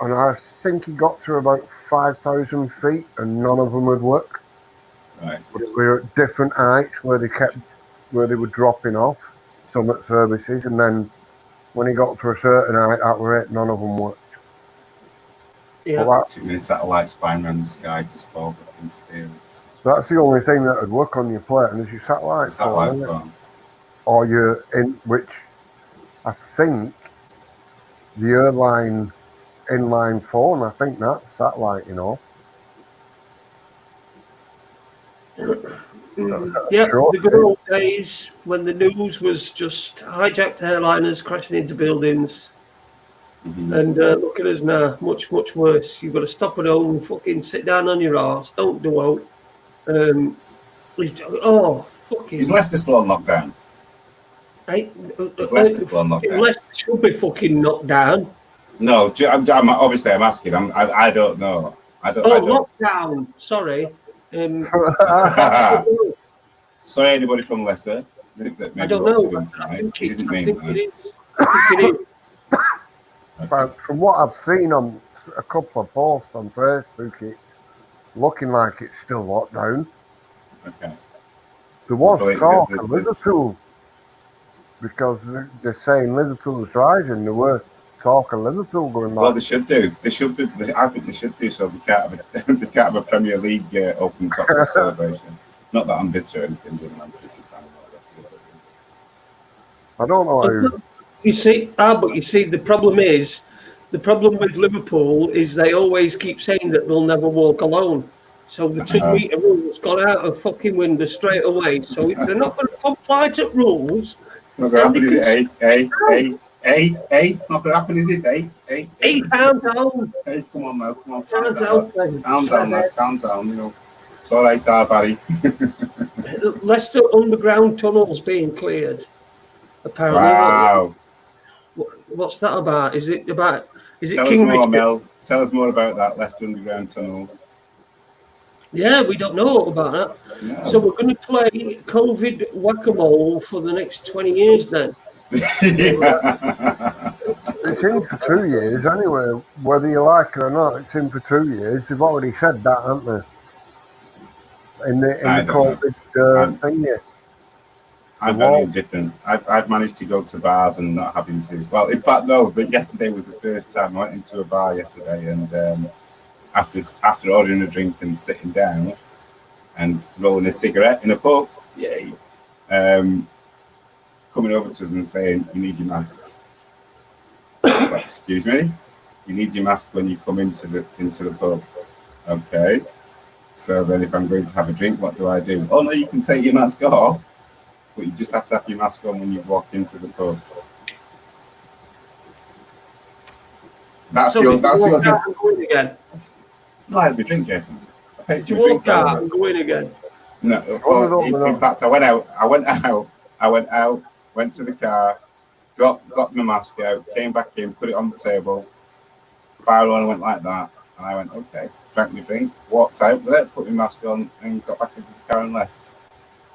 and I think he got to about 5,000 feet, and none of them would work. Right. But we were at different heights where they were dropping off some at services, and then when he got to a certain height, that were it. None of them worked. Yeah. Too many satellites flying around the sky to spoil interference. That's the only thing that would work on your plane is your satellite phone. Or your which I think the airline inline phone. I think that's satellite. You know. Yeah, the good old days when the news was just hijacked airliners crashing into buildings. Mm-hmm. And look at us now, much worse. You've got to stop at home, fucking sit down on your arse, don't do out. Fucking. Is Leicester still on lockdown? Is Leicester still on lockdown? Leicester should be fucking knocked down. No, I'm obviously I'm asking. I don't know. I don't. Lockdown. Sorry. Sorry, anybody from Leicester that maybe I don't know. I think it is. But from what I've seen on a couple of posts on Facebook, it's looking like it's still locked down. Okay. There was talk of Liverpool because they're saying Liverpool's rising. There were talk of Liverpool going back. Well, they should do. I think they should do so. They can't have a Premier League open top celebration. Not that I'm bitter or anything with Man City fan. I don't know how. You see, but you see, the problem with Liverpool is they always keep saying that they'll never walk alone. So the 2 metre rule's gone out of fucking window straight away. So if they're not going to comply to rules, not going to happen, is it? It's not going to happen, is it? Hey, calm down. Hey, come on now, come on. Calm down. You know, it's all right, Barry. Leicester underground tunnels being cleared. Apparently. Wow. What's that about? Is it Tell us more, Mel. Tell us more about that, Leicester underground tunnels. Yeah, we don't know about that. No. So we're going to play COVID whack-a-mole for the next 20 years then. it's in for 2 years anyway. Whether you like it or not, it's in for 2 years. They've already said that, haven't they? In the COVID thing, yeah. I'm very indifferent. I've managed to go to bars and not having to. Well, in fact, no. Yesterday was the first time I went into a bar yesterday, and after ordering a drink and sitting down and rolling a cigarette in a pub, yay! Coming over to us and saying, "You need your masks." Like, excuse me, you need your mask when you come into the pub. Okay. So then, if I'm going to have a drink, what do I do? Oh no, you can take your mask off. But you just have to have your mask on when you walk into the pub. That's the only. Again. No, I had a drink, Jason. I paid for you a drink. Walk out and go in again? No. Well, in fact, I went out. Went to the car, got my mask out, came back in, put it on the table. Bar owner went like that, and I went okay. Drank my drink, walked out with it, put my mask on, and got back into the car and left.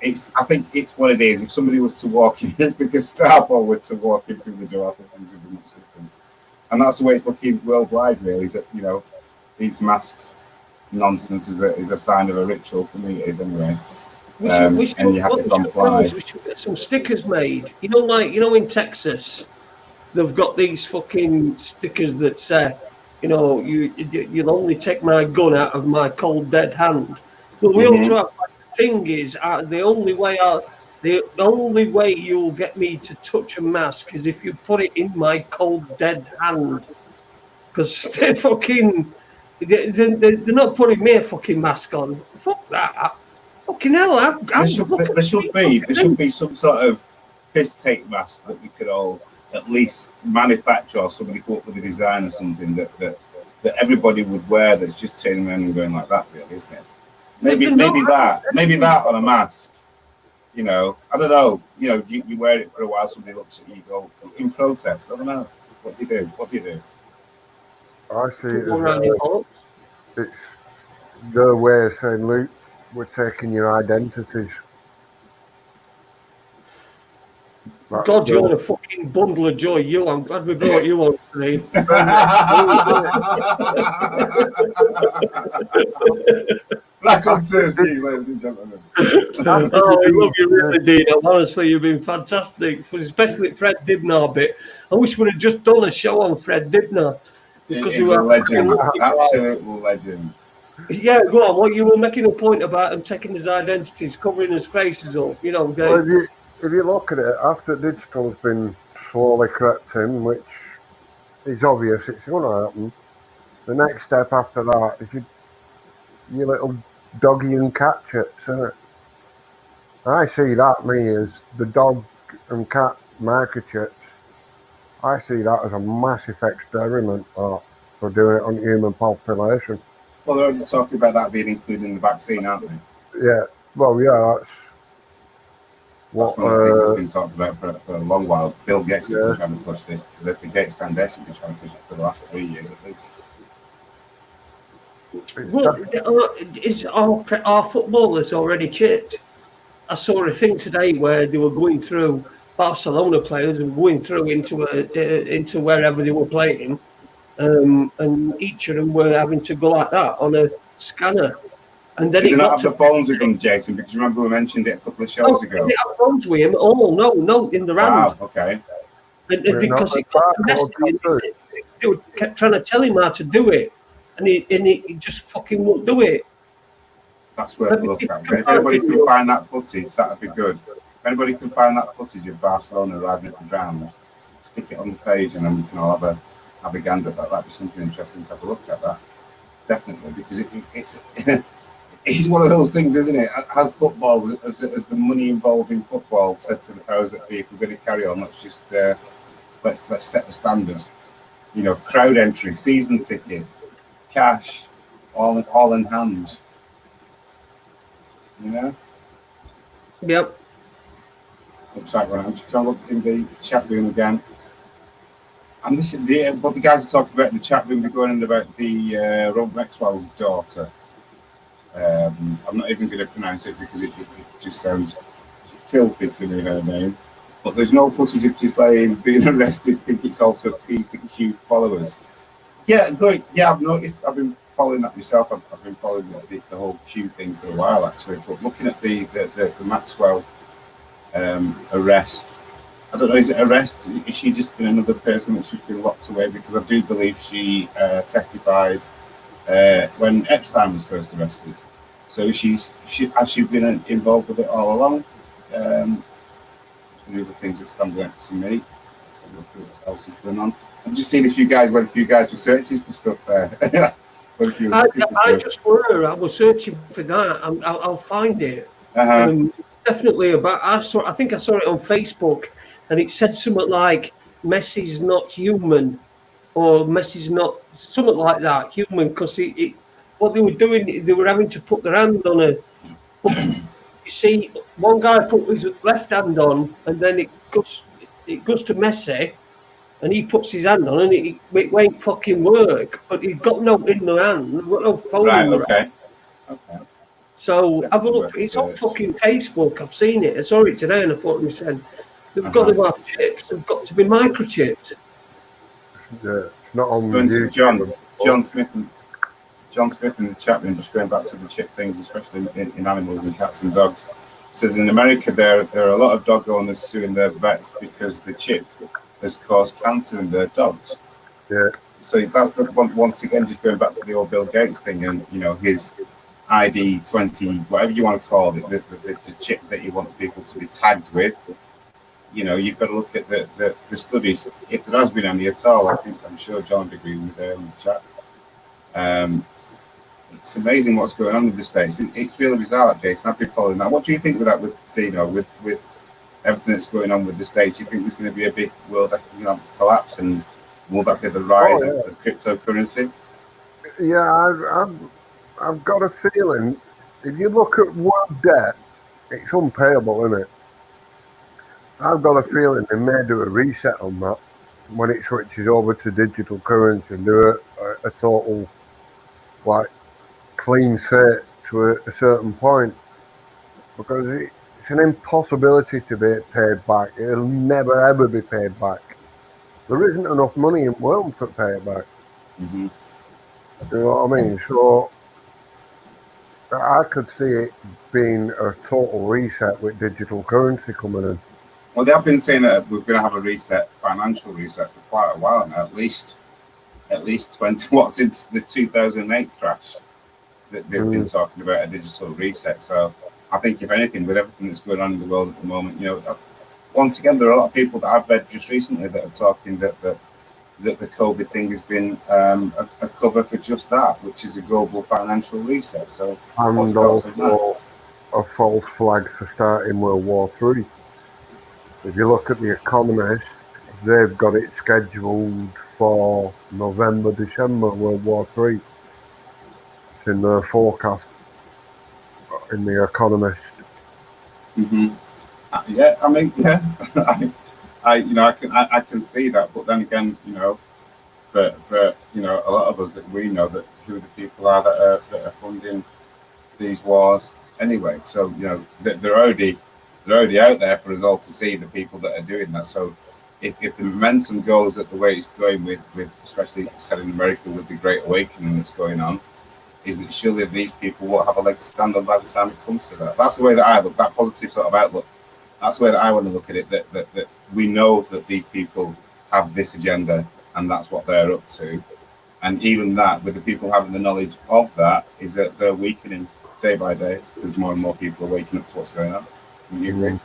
I think it's what it is. If somebody was to walk in, if the Gestapo were to walk in through the door, I think things would be much different. And that's the way it's looking worldwide, really. Is that, you know, these masks nonsense is a sign of a ritual for me. It is anyway. And you have to comply. We should get some stickers made. You know, in Texas, they've got these fucking stickers that say, you know, you'll only take my gun out of my cold dead hand. But we also have. Thing is, the only way you'll get me to touch a mask is if you put it in my cold dead hand, because they're not putting me a fucking mask on. Fuck that. Fucking hell. There should be some sort of piss take mask that we could all at least manufacture, or somebody come up with a design or something that everybody would wear. That's just turning around and going like that, really, isn't it? Maybe that on a mask, you know. I don't know. You know, you wear it for a while. Somebody looks at you, you go in protest. I don't know. What do you do? I see it as it's the way of saying, "Luke, we're taking your identities." God, you're a fucking bundle of joy. I'm glad we brought you on today. Raconteurs, ladies and gentlemen. I love you, really, Dino. Honestly, you've been fantastic, especially Fred Dibner bit. I wish we'd have just done a show on Fred Dibner. Because he's a legend, absolute legend. Yeah, go on. What you were making a point about him taking his identities, covering his faces up, you know. Well, if you look at it, after digital's been slowly crept in, which is obvious, it's going to happen. The next step after that is your little doggy and cat chips, isn't it? I see that, as the dog and cat microchips. I see that as a massive experiment for doing it on human population. Well, they're already talking about that being included in the vaccine, aren't they? Yeah. Well, yeah, that's one of the things that's been talked about for a long while. Bill Gates has been trying to push this. The Gates Foundation has been trying to push it for the last 3 years at least. Well, is our footballers already chipped? I saw a thing today where they were going through Barcelona players and going through into wherever they were playing, and each of them were having to go like that on a scanner. And then they don't have the phones with them, Jason, because remember we mentioned it a couple of shows ago. They have phones with him. Oh no, in the hand. Wow, okay. And because he got the they kept trying to tell him how to do it. And he just fucking won't do it. That's worth a look at. If anybody can find that footage, that would be good. If anybody can find that footage of Barcelona arriving at the ground, stick it on the page and then we can all have a gander at that. That'd be something interesting to have a look at that. Definitely, because it's one of those things, isn't it? Has football, as the money involved in football said to the powers that be, if we're going to carry on, let's just let's set the standard. You know, crowd entry, season ticket, cash, all in hand. You know? Yep. Looks like I'm just trying to look in the chat room again. And this is what the guys are talking about in the chat room. They're going on about the Rob Maxwell's daughter. I'm not even going to pronounce it because it just sounds filthy to me, her name. but there's no footage of Ghislaine being arrested. I think it's all to appease the Q followers. Yeah, good. Yeah, I've noticed. I've been following that myself. I've been following the whole Q thing for a while, actually. But looking at the Maxwell arrest, I don't know, is it arrest? Is she just been another person that should be locked away? Because I do believe she testified when Epstein was first arrested. So has she been involved with it all along? One of the things that's come down to me. Let's have a look at what else is going on. I'm just seeing whether you guys were searching for stuff there. I was searching for that. I'll find it. Definitely I think I saw it on Facebook, and it said something like "Messi's not human," or "Messi's not," something like that. Human, because what they were doing, they were having to put their hand on her. You see, one guy put his left hand on, and then it goes to Messi, and he puts his hand on, and it won't fucking work. But he got no in the hand, got no phone. Right. Okay. So have a look. It's on fucking Facebook. I've seen it. I saw it today, and I thought to myself, they've got to have chips. They've got to be microchips. Yeah, it's not on YouTube. John Smith in the chat room, just going back to the chip things, especially in animals and cats and dogs, says in America there are a lot of dog owners suing their vets because the chip has caused cancer in their dogs. Yeah. So that's once again just going back to the old Bill Gates thing, and his ID 20, whatever you want to call it, the chip that he wants people to be tagged with. You've got to look at the studies. If there has been any at all, I'm sure John would agree with there in the chat. It's amazing what's going on with the States. It's really bizarre, Jason. I've been following that. What do you think with that, with everything that's going on with the States? Do you think there's going to be a big world collapse, and will that be the rise of cryptocurrency? Yeah, I've got a feeling, if you look at world debt, it's unpayable, isn't it? I've got a feeling they may do a reset on that when it switches over to digital currency and do a total, clean slate to a certain point, because it's an impossibility to be paid back. It'll never ever be paid back. There isn't enough money in the world to pay it back. Mm-hmm. You know what I mean? So I could see it being a total reset with digital currency coming in. Well, they have been saying that we're going to have a financial reset for quite a while now, at least 20, since the 2008 crash, that they've been talking about a digital reset. So I think, if anything, with everything that's going on in the world at the moment, once again, there are a lot of people that I've read just recently that are talking that the COVID thing has been a cover for just that, which is a global financial reset. So, and also a false flag for starting World War III. If you look at The Economist, they've got it scheduled for November, December, World War III. It's in their forecast in The Economist. Mm-hmm. Yeah, I mean, yeah, I can see that, but then again, for a lot of us that we know that who the people are that are funding these wars anyway. So they're already out there for us all to see, the people that are doing that. So if the momentum goes at the way it's going with especially said in America with the Great Awakening that's going on, is that surely these people won't have a leg to stand on by the time it comes to that. That's the way that I look, that positive sort of outlook. That's the way that I want to look at it, that we know that these people have this agenda and that's what they're up to. And even that, with the people having the knowledge of that, is that they're weakening day by day because more and more people are waking up to what's going on. Would you agree?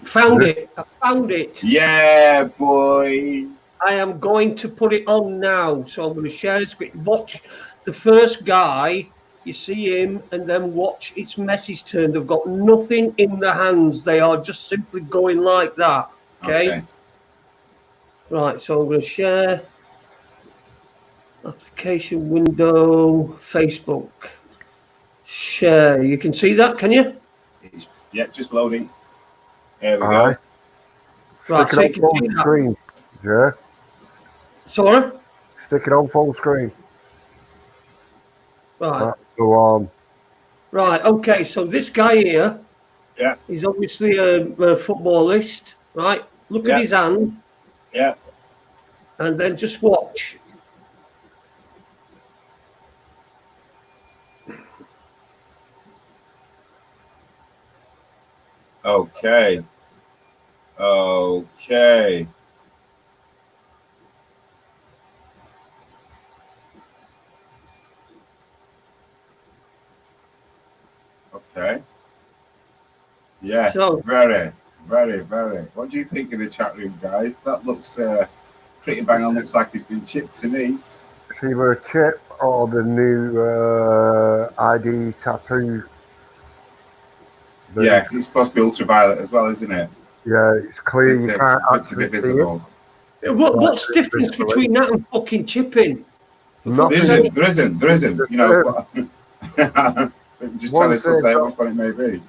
Found it. I found it. Yeah, boy. I am going to put it on now. So I'm going to share the screen. Watch the first guy. You see him, and then watch its message turn. They've got nothing in their hands. They are just simply going like that. Okay. Right. So I'm going to share application window, Facebook. Share. You can see that, can you? Yeah, just loading. There we go. Right, so you can see that. Screen. Yeah. Sorry? Stick it on full screen. Right. Go on. Right, okay, so this guy here, yeah, he's obviously a footballist. right? Look at his hand. Yeah. And then just watch. Okay. Okay. Okay. Yeah. So, very, very, very. What do you think in the chat room, guys? That looks pretty bang on. Looks like it's been chipped to me. It's either a chip or the new ID tattoo. Yeah, it's supposed to be ultraviolet as well, isn't it? Yeah, it's clear. You can't to be actually see visible. what's the difference between that and fucking chipping? Nothing. There isn't. You know, just trying to say which one it may be.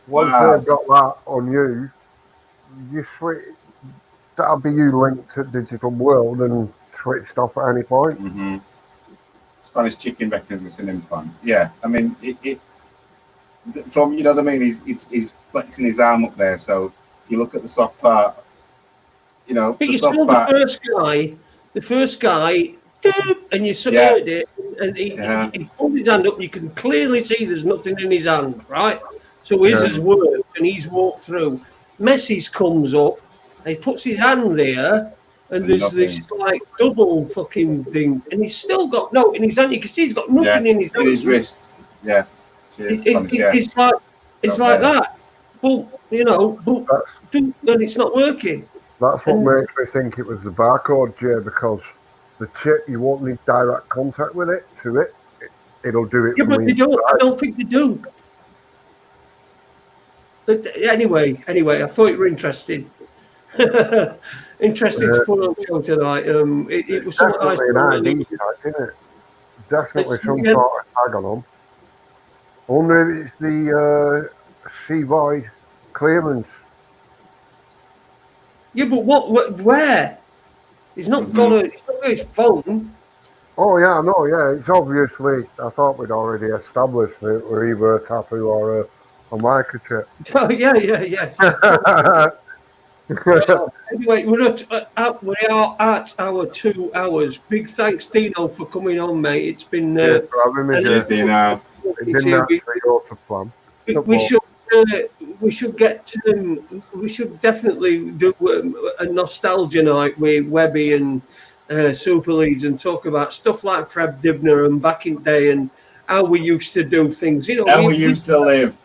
Once they've got that on you, you switch. That'll be you linked to digital world and switched off at any point. Mm-hmm. Spanish chicken reckons it's an implant. Yeah, I mean, it from, you know what I mean. He's flexing his arm up there, so you look at the soft part. You know, but the you soft saw part. the first guy, and you heard it, and he pulled his hand up. You can clearly see there's nothing in his hand, right? So his has worked, and he's walked through. Messi's comes up, and he puts his hand there, and there's this like double fucking thing, and he's still got no in his hand. You can see he's got nothing in his hand. In his wrist. Yeah. It's like that. But you know, and it's not working. That's what makes me think it was the barcode, Jay, because the chip, you won't need direct contact with it it'll do it. Yeah, but they don't. I don't think they do. But anyway, I thought you were interested. Interested to put on show tonight. It was something I saw. ID tag, isn't it? Definitely some sort of tag on them. I wonder if it's the C-Void clearance. Yeah, but where? He's not got his phone. Oh yeah, no, yeah. It's obviously. I thought we'd already established that it were either a tattoo or a microchip. Oh yeah. Anyway, we are at our 2 hours. Big thanks, Dino, for coming on, mate. It's been. For having me, Dino. It didn't actually go to plan. We should definitely do a nostalgia night with Webby and Super Leads and talk about stuff like Fred Dibner and back in the day and how we used to do things. You know, how we used to live.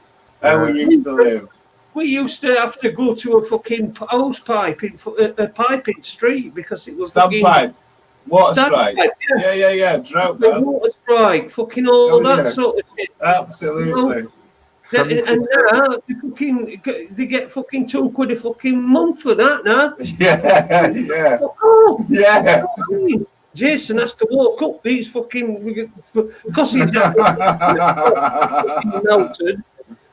We used to have to go to a fucking hose pipe a pipe in street because it was pipe. Water strike. Yeah. Drought. Water strike. Fucking all that sort of shit. Absolutely. You know? And now they get fucking £2 a fucking month for that now. Yeah. Oh, yeah. Jason has to walk up these fucking because he's melted.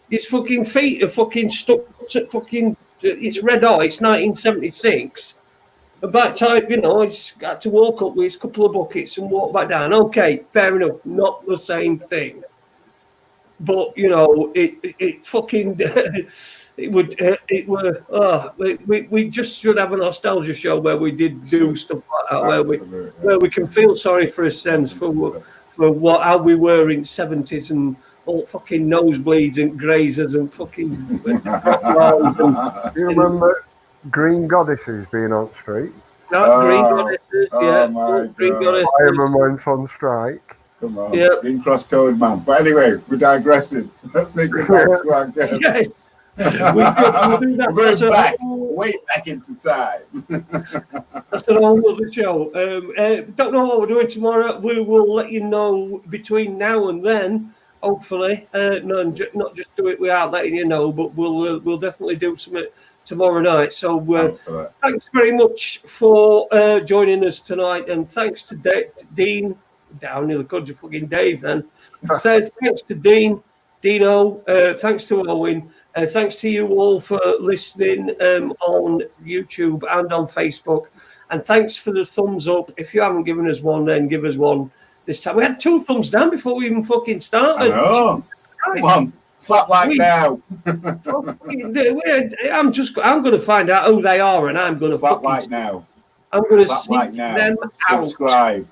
His fucking feet are fucking stuck to fucking. It's red hot. It's 1976. And by the time, you know, he's got to walk up with his couple of buckets and walk back down. Okay, fair enough. Not the same thing. But you know, it fucking we just should have a nostalgia show where we did do stuff like that, where we can feel sorry for a sense for how we were in the 70s and all fucking nosebleeds and grazers and fucking. Do you remember Green Goddesses being on street? No, Green Goddesses, Green Goddesses. Fireman went on strike. Come on, Green Cross Code man. But anyway, we're digressing. Let's say goodbye to our guests. Yes. We'll do that. We're back, way back into time. That's an whole other show. Don't know what we're doing tomorrow. We will let you know between now and then. Hopefully, not just do it without letting you know, but we'll definitely do something tomorrow night. So thanks very much for joining us tonight, and thanks to Dean. Down near the country, fucking Dave. Then, so thanks to Dino. Thanks to Owen. Thanks to you all for listening on YouTube and on Facebook. And thanks for the thumbs up. If you haven't given us one, then give us one this time. We had 2 thumbs down before we even fucking started. I know. Come on. Slap like now. I'm going to find out who they are, and I'm going to slap like now. I'm going to slap like now. Them subscribe.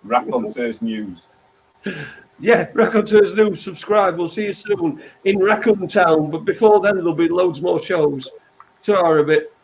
Raconteurs News. Yeah, Raconteurs News. Subscribe. We'll see you soon in Raccoon Town. But before then, there'll be loads more shows. Ta-ra a bit.